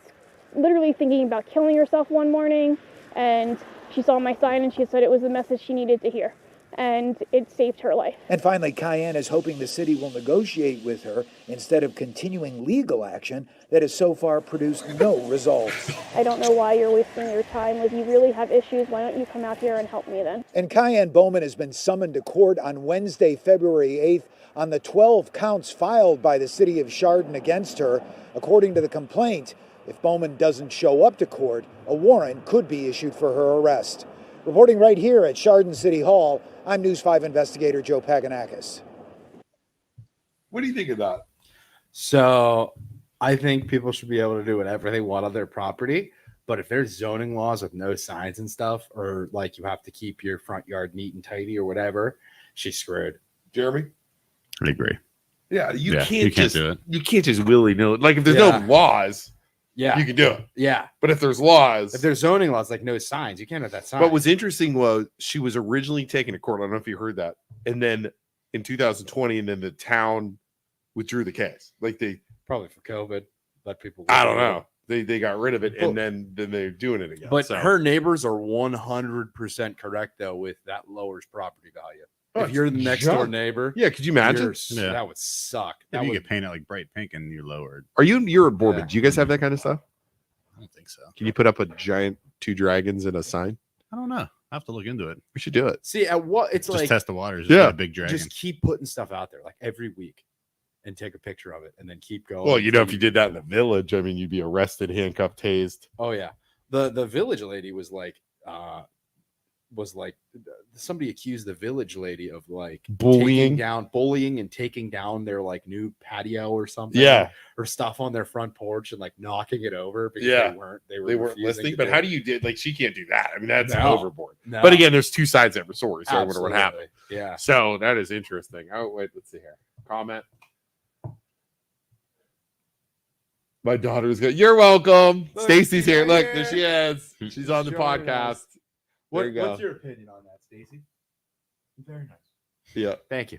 N: literally thinking about killing herself one morning, and she saw my sign and she said it was the message she needed to hear, and it saved her life.
O: And finally, Cayenne is hoping the city will negotiate with her instead of continuing legal action that has so far produced no results.
N: I don't know why you're wasting your time. If you really have issues, why don't you come out here and help me then?
O: And Cayenne Bowman has been summoned to court on Wednesday, February 8th on the 12 counts filed by the city of Chardon against her. According to the complaint, if Bowman doesn't show up to court, a warrant could be issued for her arrest. Reporting right here at Chardon City Hall, I'm News 5 investigator Joe Paganakis.
C: What do you think of that?
E: So I think people should be able to do whatever they want on their property. But if there's zoning laws with no signs and stuff, or like you have to keep your front yard neat and tidy or whatever, she's screwed.
C: Jeremy?
F: I agree.
C: Yeah, you can't
F: do it.
C: You can't just willy-nilly. Like if there's no laws,
E: Yeah.
C: you can do it.
E: Yeah.
C: But if there's laws,
E: If there's zoning laws, like no signs, you can't have that sign.
C: what was interesting was she was originally taken to court. I don't know if you heard that. And then in 2020, and then the town withdrew the case. Like they
E: probably for COVID, let people.
C: I don't know. They got rid of it, and then they're doing it again.
E: But
C: So-
E: her neighbors are 100% correct though with that lowers property value.
C: Oh,
E: If you're the
C: it's
E: next door
C: junk.
E: neighbor,
C: Yeah, could you imagine?
F: Yeah.
E: That would suck.
F: If
E: That
F: you
E: would,
F: get painted like bright pink and you're lowered.
C: You're at Bourbon. Do you guys have that kind of stuff?
F: I don't think so.
C: Can you put up a giant 2 dragons and a sign?
F: I don't know. I have to look into it.
C: We should do it.
E: see at what it's
F: Just
E: like.
F: test the waters.
C: Yeah.
F: Yeah, a big dragon.
E: Just keep putting stuff out there like every week, and take a picture of it, and then keep going.
C: Well, you know, if you did that in the village, I mean, you'd be arrested, handcuffed, tased.
E: Oh yeah, the village lady was like somebody accused the village lady of like
C: Bullying?
E: bullying and taking down their like new patio or something.
C: Yeah.
E: or stuff on their front porch and like knocking it over because
C: Yeah.
E: they
C: They weren't
E: refusing
C: listening.
E: to
C: But
E: do
C: how
E: it.
C: do you do? Like, she can't do that. I mean, that's
E: No.
C: overboard.
E: No.
C: But again, there's two sides to every story, so I wonder what happened.
E: Absolutely. Yeah.
C: So that is interesting. Oh wait, let's see here. Comment. My daughter's good. You're welcome.
E: Look,
C: Stacy's
E: she's
C: here.
E: right
C: Look,
E: here.
C: there she is. She's on the
E: Joining
C: podcast.
E: us.
C: There you go.
E: What's your opinion on that, Stacy? Very nice.
C: Yeah.
E: Thank you.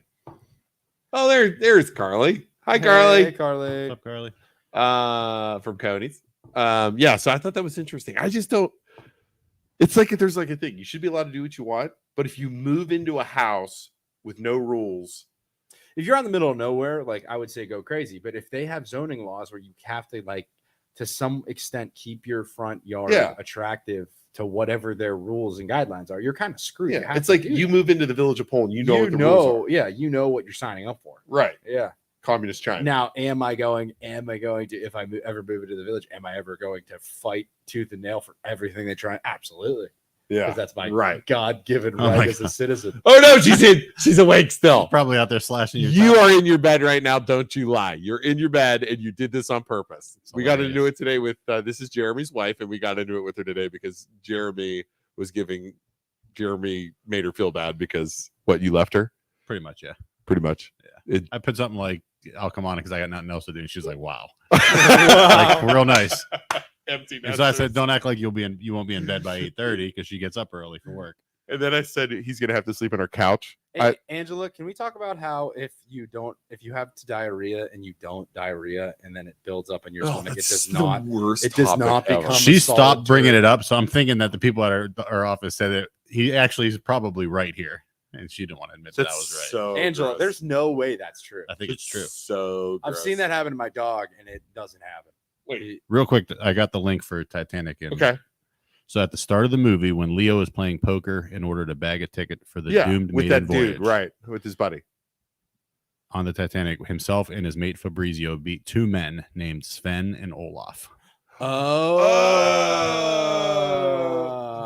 C: Oh, there's Carly. Hi, Carly.
E: Hey, Carly.
F: What's up, Carly?
C: From Coney's. Yeah, so I thought that was interesting. I just don't. It's like there's like a thing. You should be allowed to do what you want, but if you move into a house with no rules,
E: If you're out in the middle of nowhere, like I would say go crazy. But if they have zoning laws where you have to like to some extent keep your front yard
C: Yeah.
E: attractive to whatever their rules and guidelines are, you're kind of screwed. You
C: yeah,
E: have
C: it's
E: to
C: like
E: do
C: you
E: that.
C: move into the village of Poland, you know what the rules are.
E: Yeah, you know what you're signing up for.
C: Right.
E: Yeah.
C: Communist China.
E: Now, am I going to, if I ever move into the village, am I ever going to fight tooth and nail for everything they try? Absolutely.
C: Yeah.
E: Because that's my
C: right.
E: God-given
F: Oh
E: right
F: my
E: as a
F: God.
E: citizen.
C: Oh no, she's awake still.
F: Probably out there slashing your
C: You
F: top.
C: are in your bed right now. Don't you lie. You're in your bed and you did this on purpose. We got into it today with this is Jeremy's wife, and we got into it with her today because Jeremy made her feel bad because you left her?
F: Pretty much, yeah.
C: Pretty much.
F: Yeah. I put something like, I'll come on because I got nothing else to do. And she was like, wow. Like, real nice.
C: Empty
F: So I said, don't act like you won't be in bed by 8:30 because she gets up early for work.
C: And then I said he's gonna have to sleep on our couch.
E: Hey, Angela, can we talk about how if you have diarrhea and you don't diarrhea and then it builds up in your stomach, it does not become.
F: She
E: a
F: stopped
E: solid
F: bringing
E: turd.
F: it up, so I'm thinking that the people at our office said that he actually is probably right here, and she didn't want to admit that was right.
C: So
E: Angela,
C: gross.
E: there's no way that's true.
F: I think it's true.
C: So
E: I've seen that happen to my dog, and it doesn't happen.
C: Wait,
F: Real quick, I got the link for Titanic.
C: Okay.
F: So at the start of the movie, when Leo is playing poker in order to bag a ticket for the doomed
C: with
F: maiden
C: that
F: voyage,
C: dude, right? With his buddy.
F: on the Titanic, himself and his mate Fabrizio beat two men named Sven and Olaf.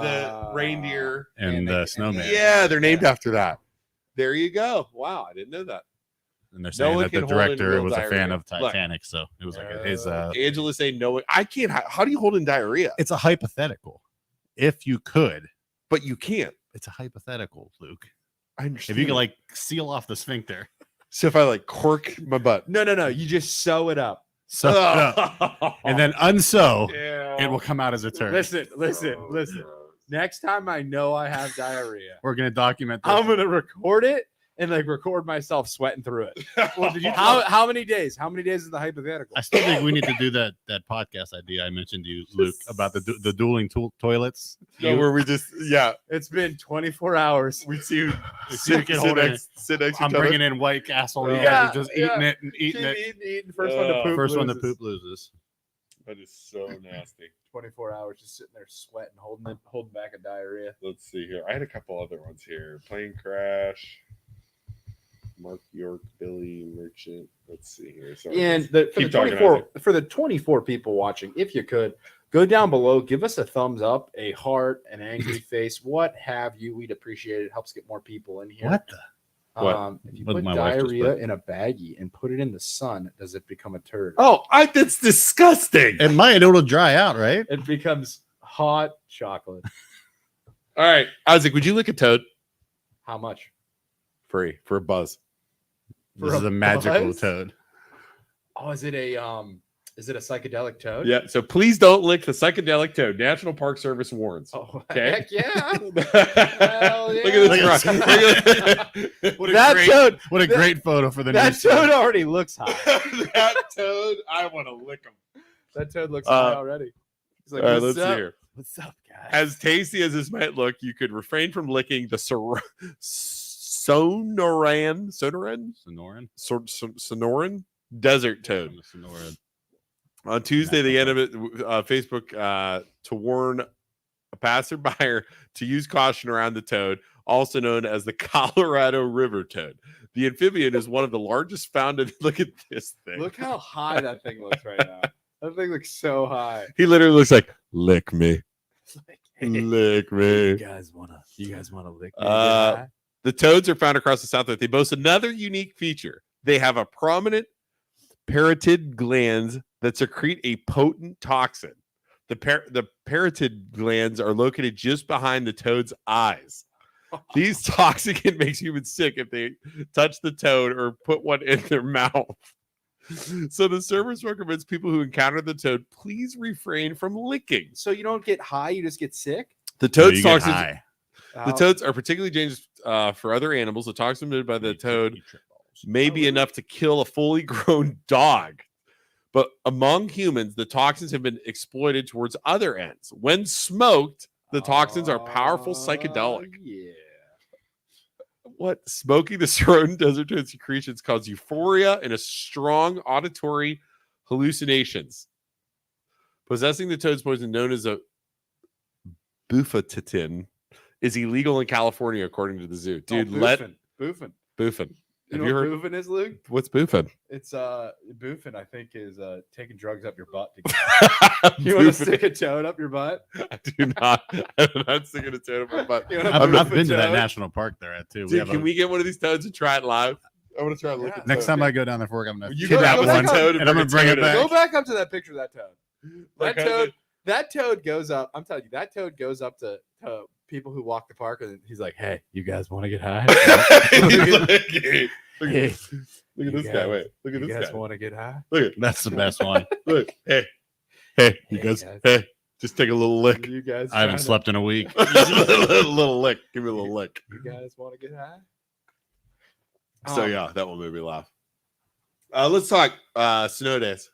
C: The reindeer
F: And the snowman.
C: Yeah, they're named after that. There you go. Wow, I didn't know that.
F: And they're saying
C: one
F: that the
C: can hold in
F: director
C: real
F: was a fan
C: diarrhea.
F: of Titanic, so it was like his.
C: Angela saying no. I can't. How do you hold in diarrhea?
F: It's a hypothetical. If you could,
C: but you can't.
F: It's a hypothetical, Luke.
C: I understand.
F: If you can like seal off the sphincter,
C: so if I like cork my butt,
E: No. You just sew it up.
F: sew it up, and then unsew,
C: Yeah.
F: it will come out as a turd.
E: Listen. Next time I know I have diarrhea,
F: We're gonna document this.
E: I'm gonna record it and like record myself sweating through it.
F: Well, did you
E: How many days? How many days is the hypothetical?
F: I still think we need to do that podcast idea I mentioned to you, Luke, about the dueling toilets.
C: No, where we just
E: It's been 24 hours.
C: we see you
F: You can hold it.
C: sit next to
F: I'm
C: each other.
F: bringing in White Castle. You
E: Yeah,
F: guys are just
E: yeah.
F: eating it and eating
E: Keep
F: it.
E: eating. First one to poop.
F: First one to
E: loses.
F: poop loses.
C: That is so nasty.
E: 24 hours just sitting there sweating, holding back a diarrhea.
C: Let's see here. I had a couple other ones here. Plane crash. Mark York, Billy Merchant. Let's see here. Sorry.
E: And
C: Keep talking, Isaac.
E: for the 24 people watching, if you could go down below, give us a thumbs up, a heart, an angry face, what have you. We'd appreciate it. It helps get more people in here.
F: What the?
C: What?
E: If you
F: What
E: put
F: my wife just
E: diarrhea
F: put.
E: in a baggie and put it in the sun, does it become a turd?
C: Oh, that's disgusting.
F: It might. It'll dry out, right?
E: It becomes hot chocolate.
C: All right, Isaac, would you lick a toad?
E: How much?
C: Free for a buzz.
F: This
E: For
F: is
E: a
F: a magical
E: buzz?
F: toad.
E: Oh, is it a Is it a psychedelic toad?
C: Yeah. So please don't lick the psychedelic toad. National Park Service warns.
E: Oh,
C: okay.
E: heck yeah.
C: Hell yeah. Look at this.
F: What a
E: That
F: great,
E: toad.
F: What a great photo for the
E: That
F: news.
E: toad already looks high.
C: That toad, I want to lick him.
E: That toad looks high already. He's like,
C: All right,
E: what's
C: let's
E: up?
C: see here.
E: What's up, guys?
C: As tasty as this might look, you could refrain from licking the Sonoran desert toad. On Tuesday, the end of it, Facebook to warn a passerby to use caution around the toad, also known as the Colorado River toad. The amphibian is one of the largest found in. Look at this thing.
E: Look how high that thing looks right now. That thing looks so high.
C: He literally looks like, lick me.
E: Like,
C: Lick me.
E: You guys wanna lick me? Yeah.
C: The toads are found across the South. They boast another unique feature. They have a prominent parotid glands that secrete a potent toxin. The parotid glands are located just behind the toad's eyes. These toxin makes humans sick if they touch the toad or put one in their mouth. So the service recommends people who encounter the toad, please refrain from licking.
E: So you don't get high, you just get sick?
C: The toad's
F: No, you get
C: toxins.
F: high.
C: The toads are particularly dangerous for other animals. The toxin emitted by the toad may be enough to kill a fully grown dog. But among humans, the toxins have been exploited towards other ends. When smoked, the toxins are powerful psychedelic.
E: Yeah.
C: What? Smoking the Sonoran desert toad secretions cause euphoria and a strong auditory hallucinations. Possessing the toad's poison, known as a bufatitin, is illegal in California, according to the zoo. Dude,
E: Boofin.
C: Boofin.
E: You
C: Have
E: know
C: you
E: what
C: heard?
E: boofin is, Luke?
C: What's boofin?
E: It's boofin, I think, is taking drugs up your butt. You want to stick a toad up your butt?
C: I do not. I'm not sticking a toad up my butt.
F: I've been to that national park there at too.
C: Dude, we get one of these toads and try it live? I want to try to look at
F: Next time I go down there for work, I'm gonna
C: You
F: kidnap
C: go
F: one
C: back toad
F: and I'm gonna bring it back.
E: Go back up to that picture of that toad.
C: Like,
E: That toad goes up. I'm telling you, that toad goes up to people who walk the park, and he's like, "Hey, you guys want to get high?
C: Look at this guy. Wait, look at
E: You
C: this
E: guys
C: guy.
E: want to get high?
C: Look at
F: That's the best one.
C: look. Hey, you guys. Hey, just take a little lick.
E: You guys,
F: I haven't slept in a week.
C: little lick. Give me a little lick.
E: You guys want to get high?
C: So yeah, that one made me laugh. Let's talk snow days.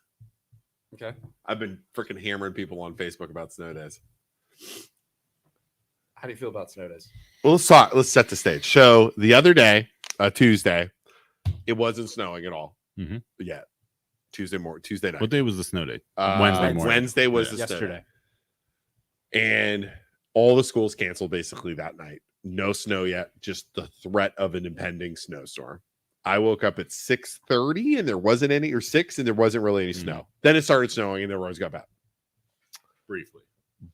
E: Okay.
C: I've been freaking hammering people on Facebook about snow days.
E: How do you feel about snow days?
C: Well, let's set the stage. So the other day, Tuesday, it wasn't snowing at all.
F: Mm-hmm.
C: Yet. Tuesday night.
F: What day was the snow day? Wednesday morning.
C: Wednesday was the
E: yesterday.
C: Snow day. And all the schools canceled basically that night. No snow yet, just the threat of an impending snowstorm. I woke up at 6:30 and there wasn't any, or 6 and there wasn't really any snow. Then it started snowing and the roads got bad.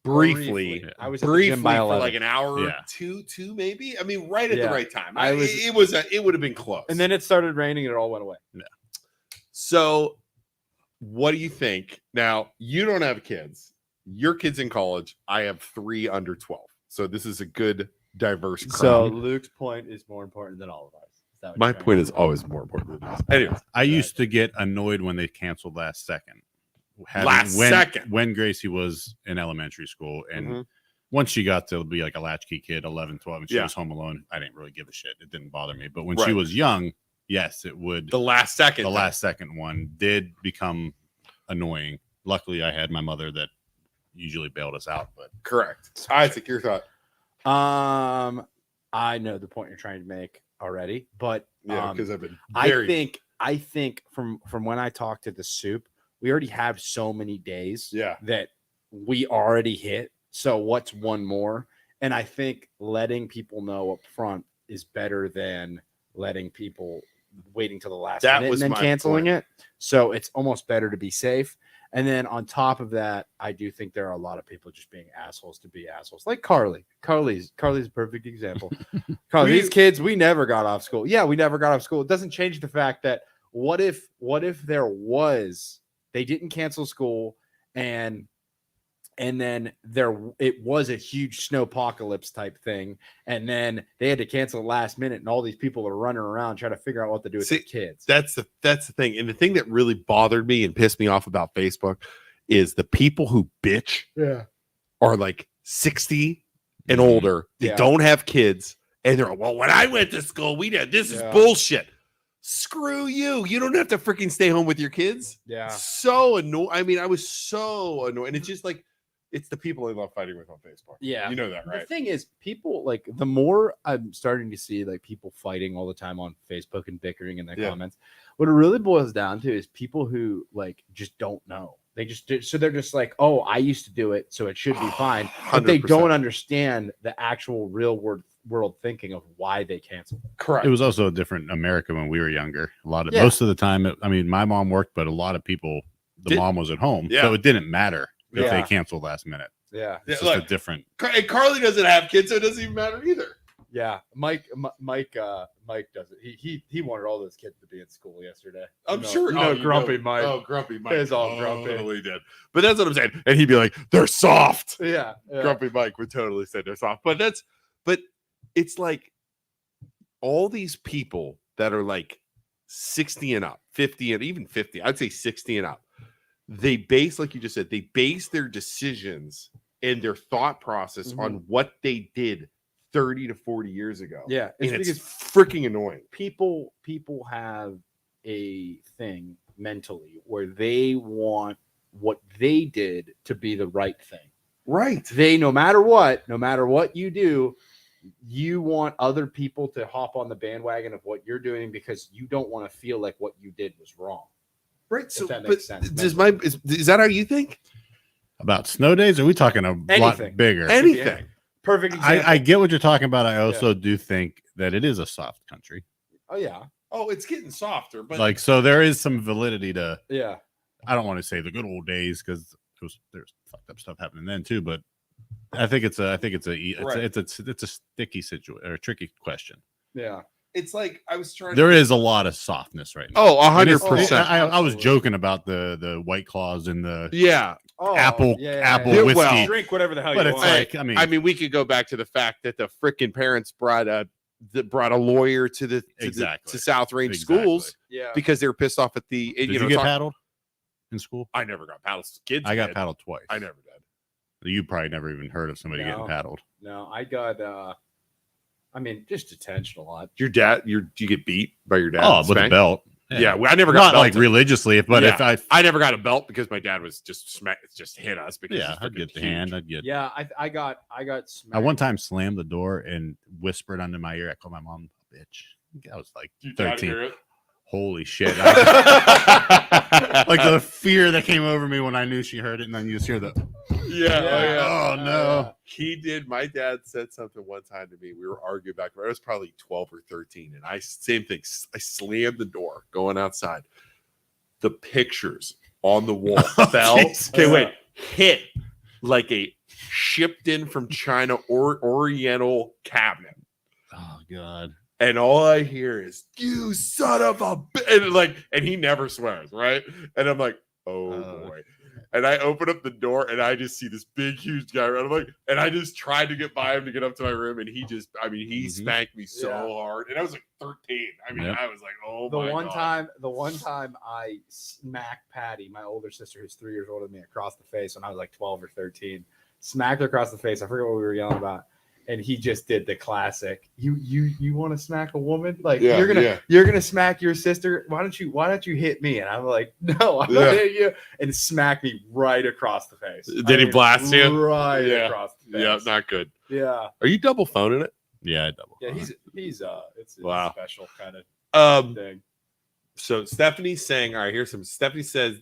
C: Briefly.
E: I was at the gym by
C: for
E: 11.
C: like an hour,
F: Yeah.
C: two maybe. I mean, right at the
E: Yeah.
C: right time.
E: I was-
C: It would have been close.
E: And then it started raining and it all went away.
C: So, what do you think? Now, you don't have kids. Your kid's in college. I have 3 under 12. So this is a good diverse crowd.
E: So Luke's point is more important than all of ours. Is that what
C: My
E: you're trying
C: point
E: to
C: is
E: say?
C: always more important than this. Anyways,
F: I used to get annoyed when they canceled last second.
C: Second.
F: When Gracie was in elementary school, and
C: Mhm.
F: once she got to be like a latchkey kid, 11, 12, and she
C: Yeah.
F: was home alone, I didn't really give a shit. It didn't bother me. But when
C: Right.
F: she was young, yes, it would.
C: the last second.
F: The last second one did become annoying. Luckily, I had my mother that usually bailed us out. But
C: Correct. Isaac, your thought.
E: I know the point you're trying to make already, but
C: Yeah, because I've been
E: I think from when I talked to the soup, we already have so many days
C: Yeah.
E: that we already hit. So what's one more? And I think letting people know up front is better than letting people waiting till the last
C: That
E: minute
C: was
E: and then
C: my
E: canceling
C: point.
E: it. So it's almost better to be safe. And then on top of that, I do think there are a lot of people just being assholes to be assholes. Like Carly. Carly's a perfect example. Carly, these kids, we never got off school. Yeah, we never got off school. It doesn't change the fact that what if they didn't cancel school and And then it was a huge snowpocalypse type thing, and then they had to cancel last minute, and all these people are running around trying to figure out what to do with their kids.
C: That's the thing. And the thing that really bothered me and pissed me off about Facebook is the people who bitch are like 60 and older. They don't have kids, and they're like, well, when I went to school, we did this is bullshit. Screw you. You don't have to freaking stay home with your kids.
E: Yeah.
C: So annoying. I mean, I was so annoyed. And it's just like, it's the people I love fighting with on Facebook.
E: Yeah.
C: You know that, right?
E: The thing is, people like the more I'm starting to see like people fighting all the time on Facebook and bickering in their comments, what it really boils down to is people who like just don't know. They just so they're just like, oh, I used to do it, so it should be fine. But they
C: 100%.
E: don't understand the actual real world thinking of why they canceled it.
C: Correct.
F: It was also a different America when we were younger. Most of the time, I mean, my mom worked, but a lot of people, mom was at home, so it didn't matter if they canceled last minute.
E: Yeah,
F: it's just a different.
C: And Carly doesn't have kids, so it doesn't even matter either.
E: Yeah, Mike does it. He wanted all those kids to be in school yesterday.
C: I'm sure.
E: Grumpy Mike.
C: Oh, Grumpy Mike.
E: It's all grumpy.
C: Totally did. But that's what I'm saying. And he'd be like, "They're soft."
E: Yeah.
C: Grumpy Mike would totally say they're soft. But it's like all these people that are like 60 and up, 50 and even 50. I'd say 60 and up. They base, like you just said, they base their decisions and their thought process on what they did 30 to 40 years ago.
E: Yeah,
C: it's freaking annoying.
E: People have a thing mentally where they want what they did to be the right thing.
C: Right.
E: They no matter what you do, you want other people to hop on the bandwagon of what you're doing because you don't want to feel like what you did was wrong.
C: Right. So
E: that makes sense.
C: Is that how you think?
F: About snow days? Are we talking a lot bigger?
C: Anything.
E: Perfect example.
F: I get what you're talking about. I also do think that it is a soft country.
E: Oh yeah.
C: Oh, it's getting softer, but
F: like so there is some validity to
E: I
F: don't want to say the good old days because there's fucked up stuff happening then too, but I think it's a sticky situation or a tricky question.
E: Yeah.
C: It's like I was trying.
F: There is a lot of softness right now.
C: Oh, 100%.
F: I was joking about the White Claws and the apple whiskey.
E: Drink whatever the hell
F: but
E: you
F: it's
E: want.
F: like I mean
C: we could go back to the fact that the freaking parents brought a lawyer to South Range schools because they were pissed off at the.
F: Did you get paddled in school?
C: I never got paddled. Kids,
F: I got paddled twice.
C: I never did.
F: You probably never even heard of somebody getting paddled.
E: No, I got. I mean, just detention a lot.
C: Your dad, you get beat by your dad?
F: Oh, with a belt.
C: Yeah, I never got
F: not
C: belted.
F: like religiously, but if
C: I never got a belt because my dad was just hit us because
F: I'd get the hand. I'd get
E: I got smacked.
F: I one time slammed the door and whispered under my ear. I called my mom a bitch. I was like 13. Holy shit! Like the fear that came over me when I knew she heard it, and then you just hear the oh no.
C: He did. My dad said something one time to me. We were arguing back. I was probably 12 or 13, and same thing. I slammed the door going outside. The pictures on the wall fell. Okay, wait, hit like a shipped in from China or Oriental cabinet.
F: Oh God.
C: And all I hear is "you son of a," and he never swears, right? And I'm like, oh boy. And I open up the door and I just see this big, huge guy around. I'm like, and I just tried to get by him to get up to my room, and he spanked me so hard. And I was like 13. I mean, I was like, oh my God.
E: The one time I smacked Patty, my older sister, who's 3 years older than me, across the face when I was like 12 or 13. Smacked her across the face. I forget what we were yelling about. And he just did the classic. You want to smack a woman? Like you're gonna smack your sister? Why don't you hit me? And I'm like, no, I'm not hitting you. And smack me right across the face.
C: Did he blast you?
E: Right across the face.
C: Yeah, not good.
E: Yeah.
C: Are you double phoning it?
F: Yeah, I double.
E: Yeah, he's it's
C: wow.
E: a special kind of thing.
C: So Stephanie's saying, all right, here's some. Stephanie says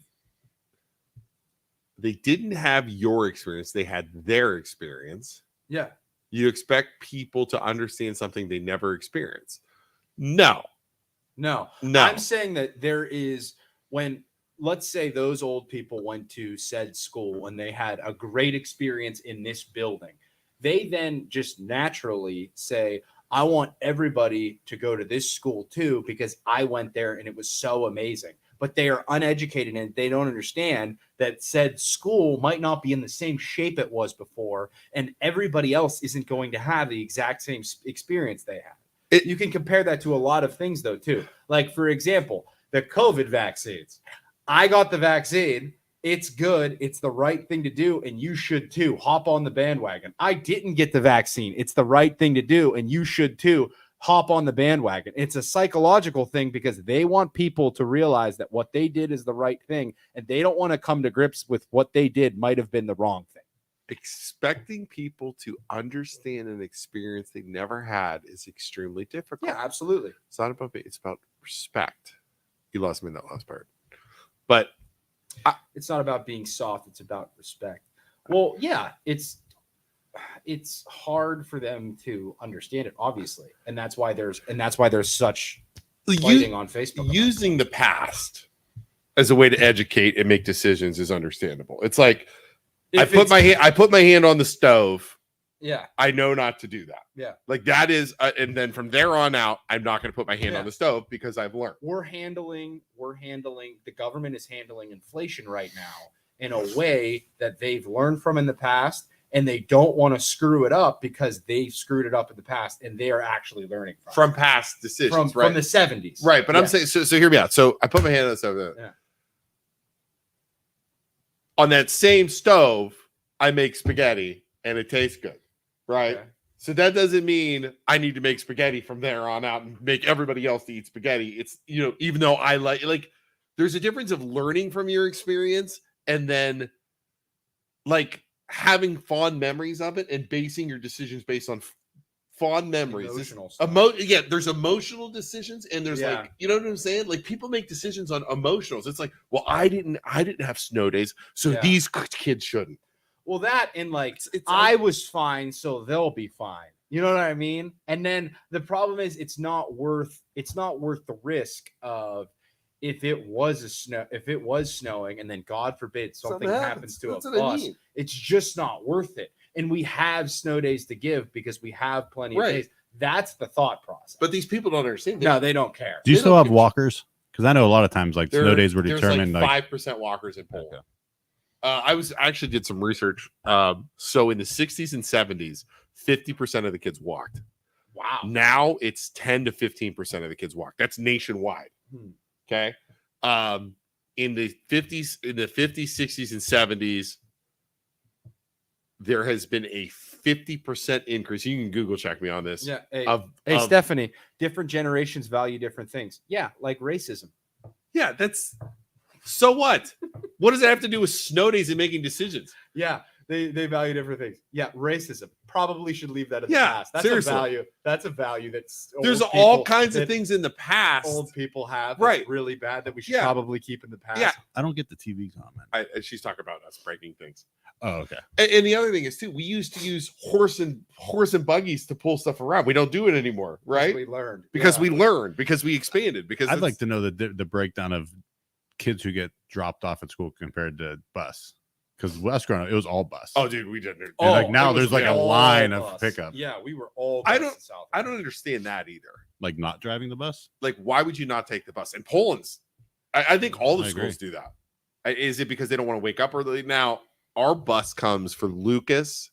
C: they didn't have your experience; they had their experience.
E: Yeah.
C: You expect people to understand something they never experienced. No.
E: I'm saying that there is when, let's say those old people went to said school and they had a great experience in this building. They then just naturally say, I want everybody to go to this school too, because I went there and it was so amazing.
P: but they are uneducated and they don't understand that said school might not be in the same shape it was before, and everybody else isn't going to have the exact same experience they have. You can compare that to a lot of things, though, too. Like, for example, the COVID vaccines. I got the vaccine. It's good. It's the right thing to do, and you should too. Hop on the bandwagon. I didn't get the vaccine. It's the right thing to do, and you should too. Hop on the bandwagon. It's a psychological thing because they want people to realize that what they did is the right thing, and they don't want to come to grips with what they did might have been the wrong thing.
C: Expecting people to understand an experience they never had is extremely difficult.
P: Yeah, absolutely.
C: It's not about me. It's about respect. You lost me in that last part. But
P: it's not about being soft. It's about respect. Well, yeah, it's hard for them to understand it, obviously, and that's why there's such fighting on Facebook.
C: Using the past as a way to educate and make decisions is understandable. It's like I put my hand on the stove.
P: Yeah,
C: I know not to do that.
P: Yeah,
C: like that is, and then from there on out, I'm not going to put my hand on the stove because I've learned.
P: The government is handling inflation right now in a way that they've learned from in the past, and they don't want to screw it up because they've screwed it up in the past, and they are actually learning from
C: past decisions
P: from the 70s.
C: Right, but I'm saying, so hear me out. So I put my hand on the stove.
P: Yeah.
C: On that same stove, I make spaghetti, and it tastes good. Right. Okay. So that doesn't mean I need to make spaghetti from there on out and make everybody else to eat spaghetti. It's, even though I like there's a difference of learning from your experience and then like having fond memories of it and basing your decisions based on fond memories. There's emotional decisions and there's like, you know what I'm saying? Like people make decisions on emotionals. It's like, well, I didn't have snow days, so these kids shouldn't.
P: Well, that and like I was fine, so they'll be fine. You know what I mean? And then the problem is it's not worth the risk of if it was snowing and then God forbid something happens to a bus. It's just not worth it. And we have snow days to give because we have plenty of days. That's the thought process.
C: But these people don't understand.
P: No, they don't care.
F: Do you still have walkers? Because I know a lot of times like snow days were determined
C: like 5% walkers in Poland. Okay. I actually did some research. So in the 60s and 70s, 50% of the kids walked.
P: Wow.
C: Now it's 10 to 15% of the kids walk. That's nationwide. Okay. In the 50s, 60s, and 70s, there has been a 50% increase. You can Google check me on this.
P: Yeah. Hey, Stephanie, different generations value different things. Yeah, like racism.
C: Yeah, that's so what? What does that have to do with snow days and making decisions?
P: Yeah, they value different things. Yeah, racism. Probably should leave that in the past. That's
C: seriously.
P: A value. That's a value that's
C: there's all kinds of things in the past
P: old people have
C: right
P: really bad that we should probably keep in the past.
C: Yeah.
F: I don't get the TV comment.
C: She's talking about us breaking things.
F: Oh, okay.
C: And the other thing is too, we used to use horse and buggies to pull stuff around. We don't do it anymore, right?
P: We learned
C: because we expanded. Because
F: I'd like to know the breakdown of kids who get dropped off at school compared to bus. Because us growing up, it was all bus.
C: Oh, dude, we did.
F: And like now, there's like a line of pickup.
P: Yeah, we were all.
C: I don't understand that either.
F: Like not driving the bus.
C: Like, why would you not take the bus? And Poland's, I think all the schools do that. Is it because they don't want to wake up early? Now, our bus comes for Lucas.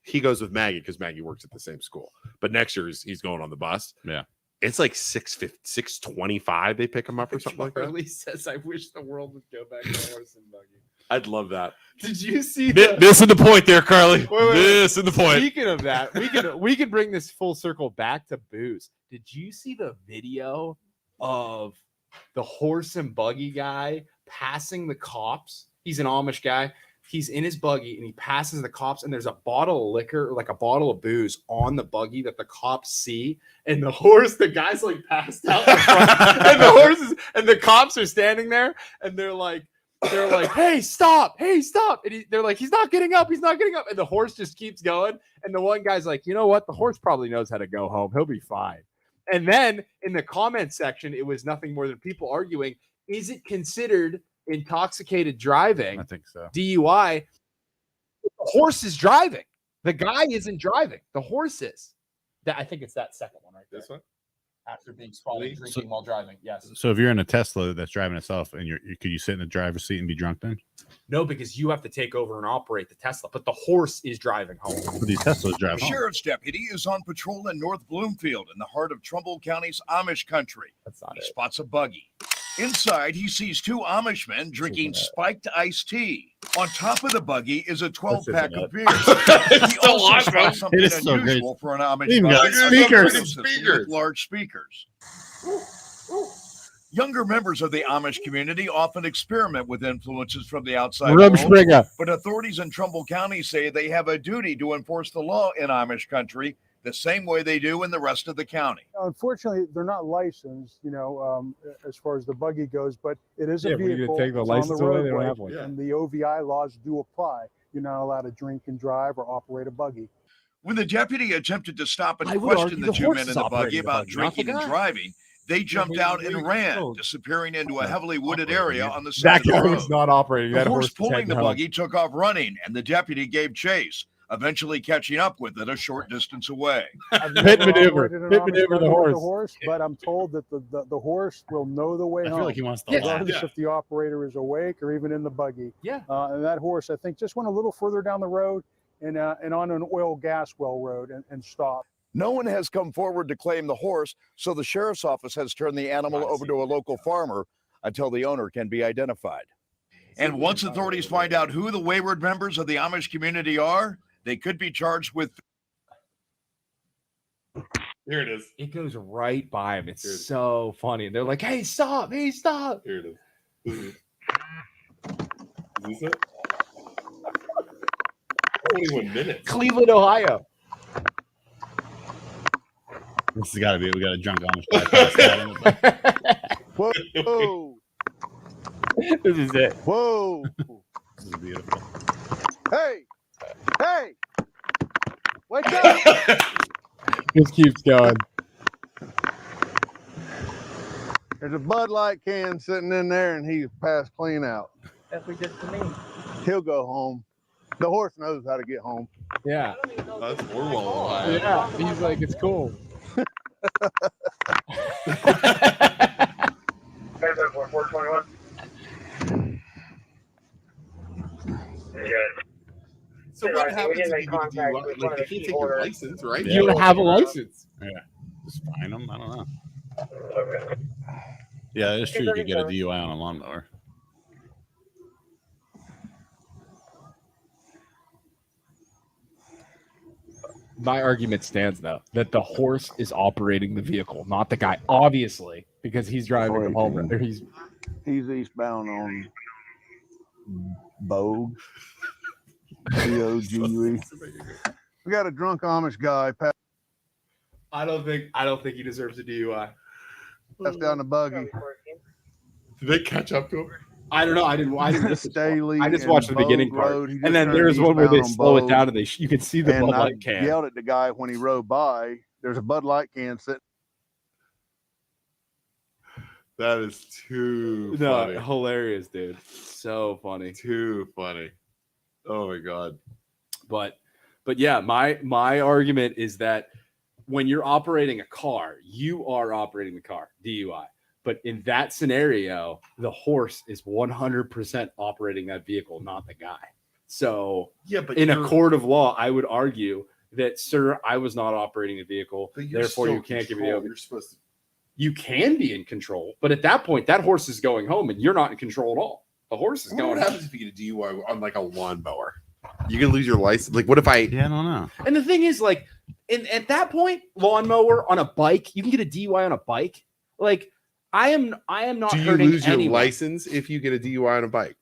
C: He goes with Maggie because Maggie works at the same school. But next year he's going on the bus.
F: Yeah.
C: It's like 6:25. They pick him up or something like that.
P: Charlie says, "I wish the world would go back to horse and buggy."
C: I'd love that.
P: Did you see
C: missing the point there, Carly?
P: Wait.
C: Missing the point.
P: Speaking of that, we can bring this full circle back to booze. Did you see the video of the horse and buggy guy passing the cops? He's an Amish guy. He's in his buggy and he passes the cops, and there's a bottle of liquor, like a bottle of booze, on the buggy that the cops see. And the guy's like passed out in front, and the cops are standing there, and they're like, hey, stop. And they're like, he's not getting up. And the horse just keeps going. And the one guy's like, you know what? The horse probably knows how to go home. He'll be fine. And then in the comment section, it was nothing more than people arguing, is it considered intoxicated driving?
F: I think so.
P: DUI. The horse is driving. The guy isn't driving. The horse is. I think it's that second one right there.
C: This one?
E: after being spotted drinking while driving. Yes.
F: So if you're in a Tesla that's driving itself, and could you sit in the driver's seat and be drunk then?
E: No, because you have to take over and operate the Tesla, but the horse is driving home.
F: But these Teslas drive
Q: A
F: home.
Q: sheriff's deputy is on patrol in North Bloomfield in the heart of Trumbull County's Amish country. He spots a buggy. Inside, he sees two Amish men drinking spiked iced tea. On top of the buggy is a 12-pack of beer. He also spots something
F: It is so
Q: unusual
F: great.
Q: for an Amish
F: They even got
Q: buggy.
F: speakers.
Q: With large speakers. Younger members of the Amish community often experiment with influences from the outside world,
P: Rumspringa.
Q: but authorities in Trumbull County say they have a duty to enforce the law in Amish country the same way they do in the rest of the county.
R: Unfortunately, they're not licensed, as far as the buggy goes, but it is
P: Yeah,
R: a
P: but you
R: vehicle.
P: take the
R: it's
P: license
R: on the
P: away, they don't
R: roadway,
P: have one.
R: and the OVI laws do apply. You're not allowed to drink and drive or operate a buggy.
Q: When the deputy attempted to stop and
R: I would
Q: question
R: argue
Q: the
R: the
Q: two
R: horse
Q: men in
R: is
Q: the
R: operating
Q: buggy
R: the
Q: about
R: buggy, not the
Q: drinking and
R: guy.
Q: driving, they jumped out and ran, disappearing into a heavily wooded area on the
P: That
Q: side of the
P: guy
Q: road.
P: was not operating.
Q: The
P: That
Q: horse
P: horse
Q: pulling the
P: home.
Q: buggy took off running, and the deputy gave chase, eventually catching up with it a short distance away.
R: I've
P: Pit
R: never
P: maneuver.
R: operated an
P: Pit
R: Amish
P: maneuver the
R: buggy with
P: horse.
R: But I'm told that the horse will know the way
F: I
R: home.
F: feel like he wants to
R: regardless
F: laugh.
R: if the operator is awake or even in the buggy.
E: Yeah.
R: And that horse, I think, just went a little further down the road and on an oil gas well road and stopped.
Q: No one has come forward to claim the horse, so the sheriff's office has turned the animal over to a local farmer until the owner can be identified. And once authorities find out who the wayward members of the Amish community are, they could be charged with.
C: Here it is.
E: It goes right by him. It's so funny. And they're like, hey, stop. Hey, stop.
C: Here it is. Is this it? 21 minutes.
E: Cleveland, Ohio.
F: This has got to be. We got a drunk Amish guy passed out in the
S: Whoa. Whoa.
E: This is it.
S: Whoa.
F: This is beautiful.
S: Hey. Hey. Wake up.
P: Just keeps going.
S: There's a Bud Light can sitting in there, and he's passed clean out.
I: That's what he did to me.
S: He'll go home. The horse knows how to get home.
P: Yeah.
C: That's Orwell. Ohio.
P: Yeah. He's like, it's cool.
C: So what happens if you get a DUI? Like, they can't take your license, right?
P: You don't have a license.
F: Yeah. Just fine them. I don't know. Yeah, it's true. You could get a DUI on a lawnmower.
E: My argument stands, though, that the horse is operating the vehicle, not the guy, obviously, because he's driving him home. Or he's
S: eastbound on Bogue. B-O-G-U-E. We got a drunk Amish guy
E: I don't think he deserves a DUI.
S: passed down the buggy.
C: Did they catch up to him?
E: I don't know. I didn't listen.
S: Staley
E: I just
S: and
E: watched the beginning
S: Bogue
E: part,
S: Road. He
E: and
S: just
E: then
S: turned
E: there's one where they
S: eastbound on
E: slow it
S: Bogue.
E: down, and you can see the
S: And
E: Bud
S: I
E: Light can.
S: yelled at the guy when he rode by. There's a Bud Light can sitting.
C: That is too funny.
E: No, hilarious, dude. So funny.
C: Too funny. Oh my god.
E: But yeah, my argument is that when you're operating a car, you are operating the car, DUI. But in that scenario, the horse is 100% operating that vehicle, not the guy. So
C: yeah, but
E: in a court of law, I would argue that, sir, I was not operating the vehicle. Therefore, you can't give me over.
C: You're supposed to.
E: You can be in control, but at that point, that horse is going home, and you're not in control at all. The horse is going.
C: What happens if you get a DUI on like a lawnmower? You can lose your license. Like, what if I?
F: Yeah, I don't know.
E: And the thing is, like, at that point, lawnmower on a bike, you can get a DUI on a bike. Like, I am not.
C: Do you
E: hurting
C: lose your
E: anyone.
C: license if you get a DUI on a bike?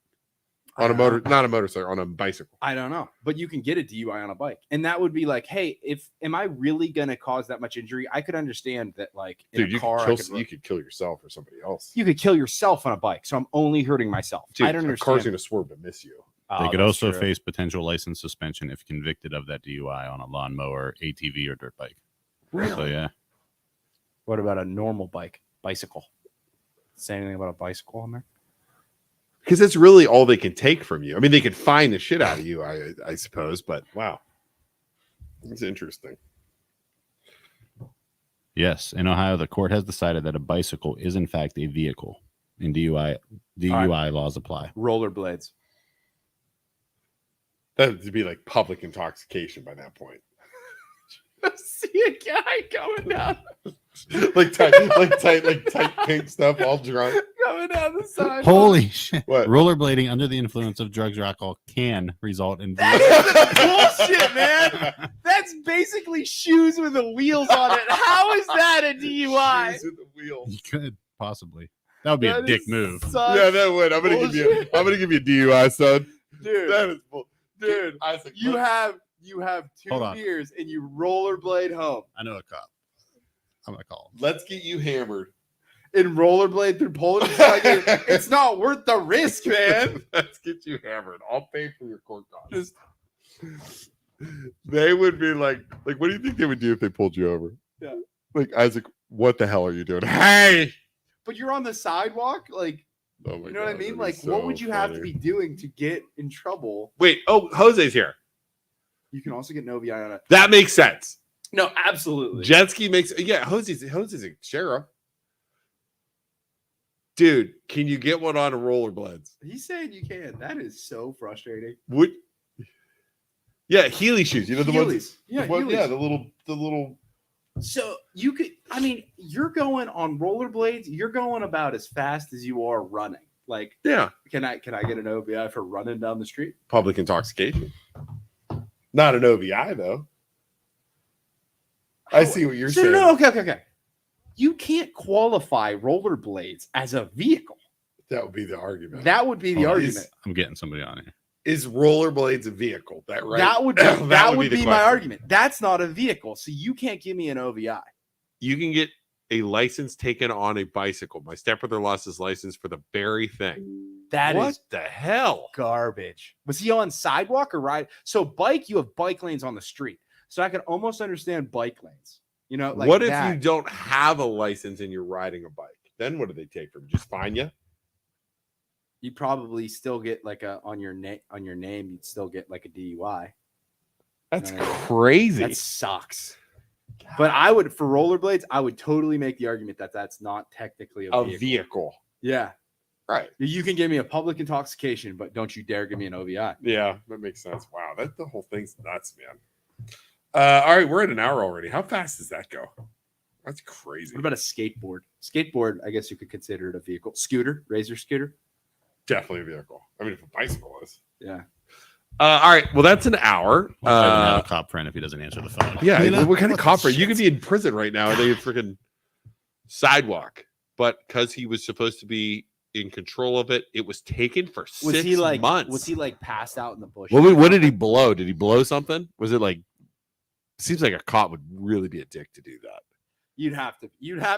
C: On a motor, not a motorcycle, on a bicycle.
E: I don't know, but you can get a DUI on a bike, and that would be like, hey, am I really gonna cause that much injury? I could understand that, like, in
C: Dude,
E: a car,
C: you could kill yourself or somebody else.
E: you could kill yourself on a bike. So I'm only hurting myself.
C: Dude,
E: I don't
C: a
E: understand.
C: car's gonna swerve and miss you.
F: They
E: Oh,
F: could
E: that's
F: also
E: true.
F: face potential license suspension if convicted of that DUI on a lawnmower, ATV, or dirt bike.
E: Really?
F: So yeah.
E: What about a normal bicycle? Say anything about a bicycle on there?
C: Because that's really all they can take from you. I mean, they could fine the shit out of you, I suppose, but wow. It's interesting.
F: Yes, in Ohio, the court has decided that a bicycle is in fact a vehicle, and DUI laws apply.
P: Rollerblades.
C: That would be like public intoxication by that point.
P: See a guy going down,
C: like tight pink stuff, all drunk.
P: coming down the side.
F: Holy shit!
C: What?
F: Rollerblading under the influence of drugs or alcohol can result in
P: Bullshit, man. That's basically shoes with the wheels on it. How is that a DUI?
C: Shoes with the wheels.
F: You could possibly. That would be a dick move.
C: Yeah, that would. I'm gonna give you a DUI, son.
P: Dude,
C: That is bull.
P: dude.
C: Isaac,
P: You
C: look.
P: have 2
F: Hold on.
P: beers and you rollerblade home.
F: I know a cop. I'm gonna call him.
C: Let's get you hammered.
P: And rollerblade through Poland. It's not worth the risk, man.
C: Let's get you hammered. I'll pay for your court costs. They would be like, what do you think they would do if they pulled you over?
P: Yeah.
C: Like, Isaac, what the hell are you doing? Hey!
P: But you're on the sidewalk, like,
C: Oh my
P: you know what I
C: God,
P: mean?
C: that'd
P: Like,
C: be
P: what
C: so
P: would you have to
C: funny.
P: be doing to get in trouble?
C: Wait, Jose's here.
P: You can also get an OVI on it.
C: That makes sense.
P: No, absolutely.
C: Jet ski makes, Jose's a sheriff. Dude, can you get one on a rollerblades?
P: He's saying you can. That is so frustrating.
C: Yeah, Heelys shoes. You know the
P: Heelys.
C: ones.
P: Yeah,
C: Heelys.
P: Heelys.
C: The little.
P: So you could, I mean, you're going on rollerblades. You're going about as fast as you are running. Like,
C: Yeah,
P: can I get an OVI for running down the street?
C: public intoxication. Not an OVI though. I see what you're saying.
P: No, okay. You can't qualify rollerblades as a vehicle.
C: That would be the argument.
P: That would be the argument.
F: I'm getting somebody on here.
C: Is rollerblades a vehicle? That right?
P: That would
C: the
P: be my
C: question.
P: argument. That's not a vehicle, so you can't give me an OVI.
C: You can get a license taken on a bicycle. My stepbrother lost his license for the very thing.
P: That
C: What
P: is
C: the hell?
P: garbage. Was he on sidewalk or ride? So bike, you have bike lanes on the street. So I can almost understand bike lanes. You know, like
C: what if
P: that.
C: you don't have a license and you're riding a bike? Then what do they take from you? Just fine you?
P: You'd probably still get like a on your name. You'd still get like a DUI.
C: That's
P: You know what I mean?
C: crazy.
P: That sucks. But I would, for rollerblades, I would totally make the argument that that's not technically a
C: a
P: vehicle.
C: vehicle.
P: Yeah.
C: Right.
P: You can give me a public intoxication, but don't you dare give me an OVI.
C: Yeah, that makes sense. Wow, the whole thing's nuts, man. All right, we're at an hour already. How fast does that go? That's crazy.
P: What about a skateboard? Skateboard, I guess you could consider it a vehicle. Scooter, razor scooter.
C: Definitely a vehicle. I mean, if a bicycle is.
P: Yeah.
C: All right. Well, that's an hour.
F: A cop friend if he doesn't answer the phone.
C: Yeah.
F: You know,
C: What kind of
F: what
C: cop?
F: the
C: You could be in prison right now and they freaking sidewalk. But because he was supposed to be in control of it, it was taken for 6 months.
P: Was he like passed out in the bush?
C: What did he blow? Did he blow something? Was it like? Seems like a cop would really be a dick to do that.
P: You'd have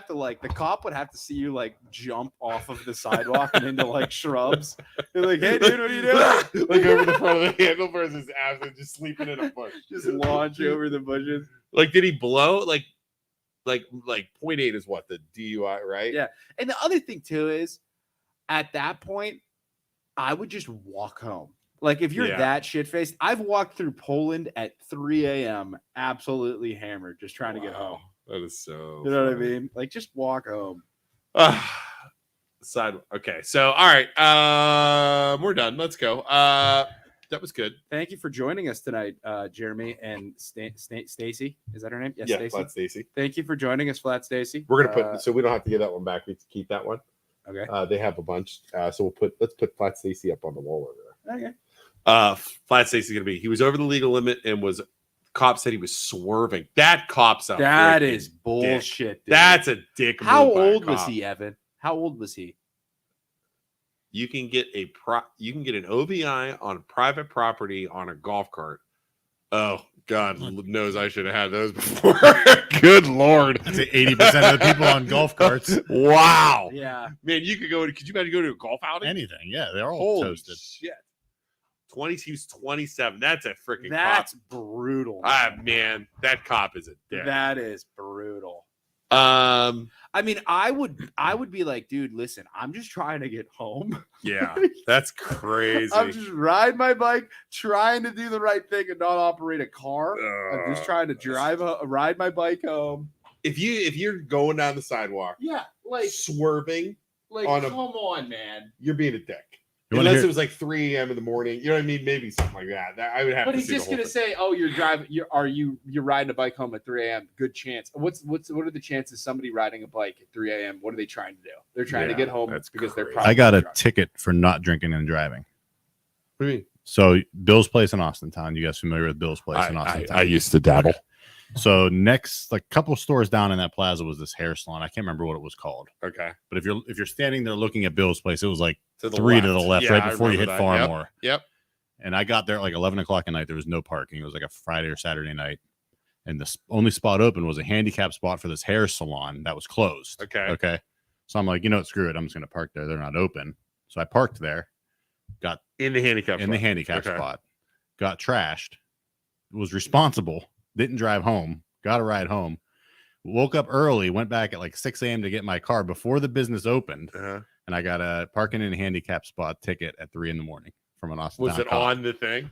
P: to like the cop would have to see you like jump off of the sidewalk and into like shrubs. You're like, hey dude, what are you doing?
C: Like over the front of the handlebars, his ass and just sleeping in a bush.
P: Just launch over the bushes.
C: Like, did he blow? Like 0.8 is what the DUI, right?
P: Yeah. And the other thing too is, at that point, I would just walk home. Like if you're
C: Yeah.
P: that shit faced, I've walked through Poland at 3 a.m. absolutely hammered, just trying to get home.
C: That is so.
P: You know what I mean? Like just walk home.
C: Side. Okay. So, all right. We're done. Let's go. That was good.
P: Thank you for joining us tonight, Jeremy and Stacy. Is that her name? Yes,
C: Yeah,
P: Stacy.
C: Flat Stacy.
P: Thank you for joining us, Flat Stacy.
C: We're gonna put so we don't have to give that one back. We keep that one.
P: Okay.
C: They have a bunch. So let's put Flat Stacy up on the wall over there.
P: Okay.
C: Flat Stacy's gonna be. He was over the legal limit and was. Cop said he was swerving. That cop's a
P: That
C: freaking
P: is bullshit.
C: Dick. That's a dick.
P: How
C: move by a
P: old was
C: cop.
P: he, Evan? How old was he?
C: You can get an OVI on private property on a golf cart. Oh God knows I should have had those before. Good Lord.
F: I'd say 80% of the people on golf carts.
C: Wow.
P: Yeah.
C: Man, you could go to, could you imagine go to a golf outing?
F: Anything. Yeah, they're all
C: Holy
F: toasted.
C: shit. He was 27. That's a freaking
P: That's
C: cop.
P: brutal.
C: Man, that cop is a dick.
P: That is brutal.
C: I
P: mean, I would be like, dude, listen, I'm just trying to get home.
C: Yeah, that's crazy.
P: I'm just riding my bike, trying to do the right thing and not operate a car. I'm just trying to ride my bike home.
C: if you're going down the sidewalk,
P: Yeah, like
C: swerving,
P: come on, man.
C: you're being a dick.
F: You wanna
C: Unless
F: hear-
C: it was like 3 a.m. in the morning, you know what I mean? Maybe something like that. I would have.
P: But
C: to
P: he's
C: see the
P: just
C: whole
P: gonna
C: thing.
P: say, "Oh, you're driving. You're riding a bike home at 3 a.m. Good chance." What are the chances somebody riding a bike at 3 a.m.? What are they trying to do? They're trying to
C: Yeah,
P: get home
C: that's
P: because they're
C: crazy.
P: probably
F: I got a
P: drunk.
F: ticket for not drinking and driving.
C: What do you mean?
F: So Bill's Place in Austintown. You guys familiar with Bill's Place in Austintown?
C: I used to dabble.
F: So next, like a couple of stores down in that plaza was this hair salon. I can't remember what it was called.
C: Okay.
F: But if you're standing there looking at Bill's Place, it was like
C: To the
F: 3 to the
C: left.
F: left,
C: Yeah,
F: right
C: I
F: before you hit
C: remember that.
F: Farmore.
C: Yep.
F: And I got there at like 11 o'clock at night. There was no parking. It was like a Friday or Saturday night. And the only spot open was a handicap spot for this hair salon that was closed.
C: Okay.
F: Okay. So I'm like, screw it. I'm just going to park there. They're not open. So I parked there, got
C: in the handicap
F: spot, got trashed, was responsible, didn't drive home, got a ride home, woke up early, went back at like 6 a.m. to get my car before the business opened. And I got a parking in a handicap spot ticket at 3 a.m. from an Austin.
C: Was it on the thing?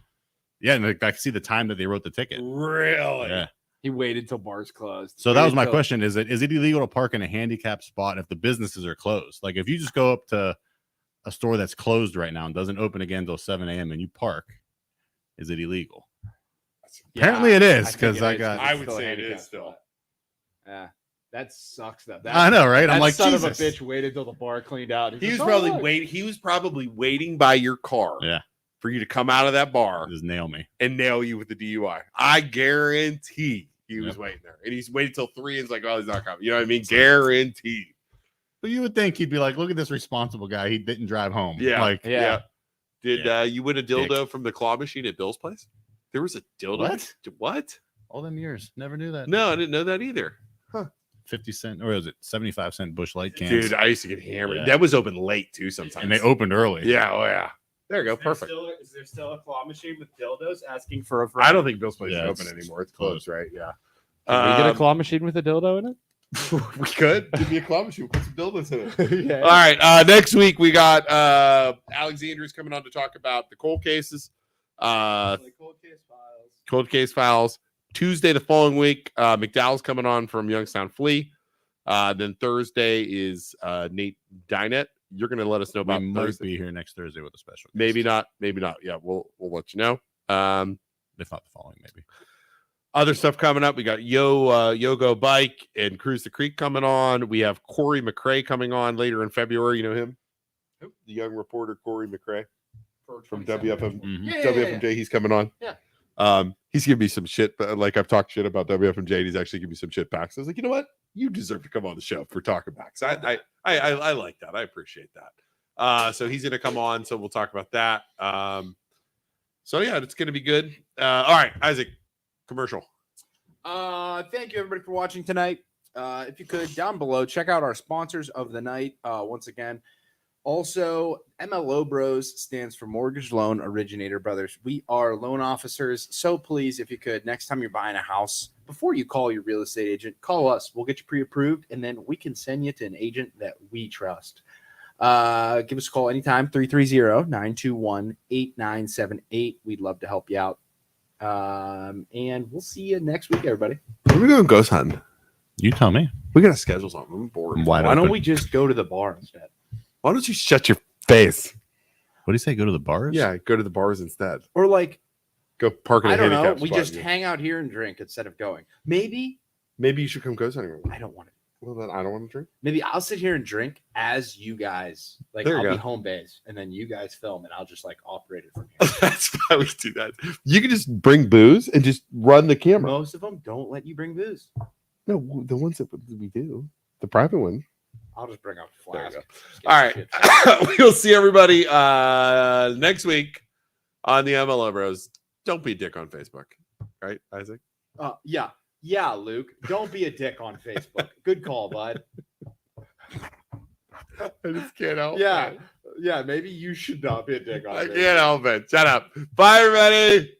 F: Yeah, and I could see the time that they wrote the ticket.
C: Really?
F: Yeah.
P: He waited till bars closed.
F: So that was my question: is it illegal to park in a handicap spot if the businesses are closed? Like if you just go up to a store that's closed right now and doesn't open again until 7 a.m. and you park, is it illegal?
P: Yeah,
F: Apparently it is,
P: think
F: because
P: it
F: I
P: is,
F: got.
P: 'cause
C: I
P: it's
C: would
P: still a
C: say it
P: handicap
C: is still.
P: Yeah, that sucks. Though.
F: I know, right? I'm
P: that
F: like,
P: son
F: Jesus.
P: of a bitch waited till the bar cleaned out.
C: He was
P: like,
C: probably
P: "Oh, look."
C: waiting. He was probably waiting by your car.
F: Yeah.
C: For you to come out of that bar,
F: just nail me
C: and nail you with the DUI. I guarantee he was waiting there, and he's waiting till 3 and he's like, "Oh, he's not coming." You know what I mean? Guaranteed.
F: But you would think he'd be like, "Look at this responsible guy. He didn't drive home."
C: Yeah.
F: Like,
C: yeah. Did you win a dildo
F: Dick.
C: from the claw machine at Bill's place? There was a dildo.
F: What?
C: What?
F: All them years, never knew that.
C: No, I didn't know that either.
F: 50 cent, or was it 75-cent Bush Light cans?
C: Dude, I used to get hammered.
F: Yeah.
C: That was open late too sometimes.
F: And they opened early.
C: Yeah, oh yeah. There you go. Perfect.
P: Is there still a claw machine with dildos asking for a?
C: I don't think Bill's place
F: Yeah,
C: is open
F: it's
C: anymore. It's closed, right? Yeah.
P: Can we get a claw machine with a dildo in it?
C: We could. Give me a claw machine. Put some dildos in it.
P: Yeah.
C: All right. Next week we got Alexandria's coming on to talk about the cold cases. Cold case files. Tuesday the following week, McDowell's coming on from Youngstown Flea. Then Thursday is Nate Dinette. You're going to let us know about
F: We might
C: Thursday.
F: be here next Thursday with a special.
C: Maybe not. Maybe not. Yeah, we'll let you know.
F: If not the following, maybe.
C: Other stuff coming up. We got Yogo Bike and Cruise the Creek coming on. We have Corey McRae coming on later in February. You know him? The young reporter Corey McRae from WFM. WFMJ. He's coming on.
P: Yeah.
C: He's giving me some shit, but like I've talked shit about WFMJ, and he's actually giving me some shit back. So I was like, you know what? You deserve to come on the show for talking back. So I like that. I appreciate that. So he's gonna come on. So we'll talk about that. So yeah, it's gonna be good. All right, Isaac, commercial.
P: Thank you everybody for watching tonight. If you could, down below, check out our sponsors of the night once again. Also, MLO Bros stands for Mortgage Loan Originator Brothers. We are loan officers, so please, if you could, next time you're buying a house, before you call your real estate agent, call us. We'll get you pre-approved, and then we can send you to an agent that we trust. Give us a call anytime, 330-921-8978. We'd love to help you out. And we'll see you next week, everybody.
C: When are we going ghost hunting?
F: You tell me.
C: We got to schedule something. I'm bored.
F: I'm wide
P: Why don't
F: open.
P: we just go to the bar instead?
C: Why don't you shut your face?
F: What do you say? Go to the bars?
C: Yeah, go to the bars instead.
P: Or like,
C: Go park in a
P: I don't know.
C: handicap
P: We
C: spot.
P: just hang out here and drink instead of going. Maybe
C: Maybe you should come ghost hunting.
P: I don't want to.
C: Well, then I don't want to drink.
P: Maybe I'll sit here and drink as you guys. Like
C: There you
P: I'll
C: go.
P: be home base, and then you guys film, and I'll just like operate it from here.
C: That's why we do that. You can just bring booze and just run the camera.
P: Most of them don't let you bring booze.
C: No, the ones that we do, the private one.
P: I'll just bring out a
C: There you
P: flask.
C: go. All right. We'll see everybody next week on the MLO Bros. Don't be a dick on Facebook. Right, Isaac?
P: Yeah, Luke. Don't be a dick on Facebook. Good call, bud.
C: I just can't help
P: Yeah,
C: it.
P: yeah. Maybe you should not be a dick on
C: I
P: Facebook.
C: can't help it. Shut up. Bye, everybody.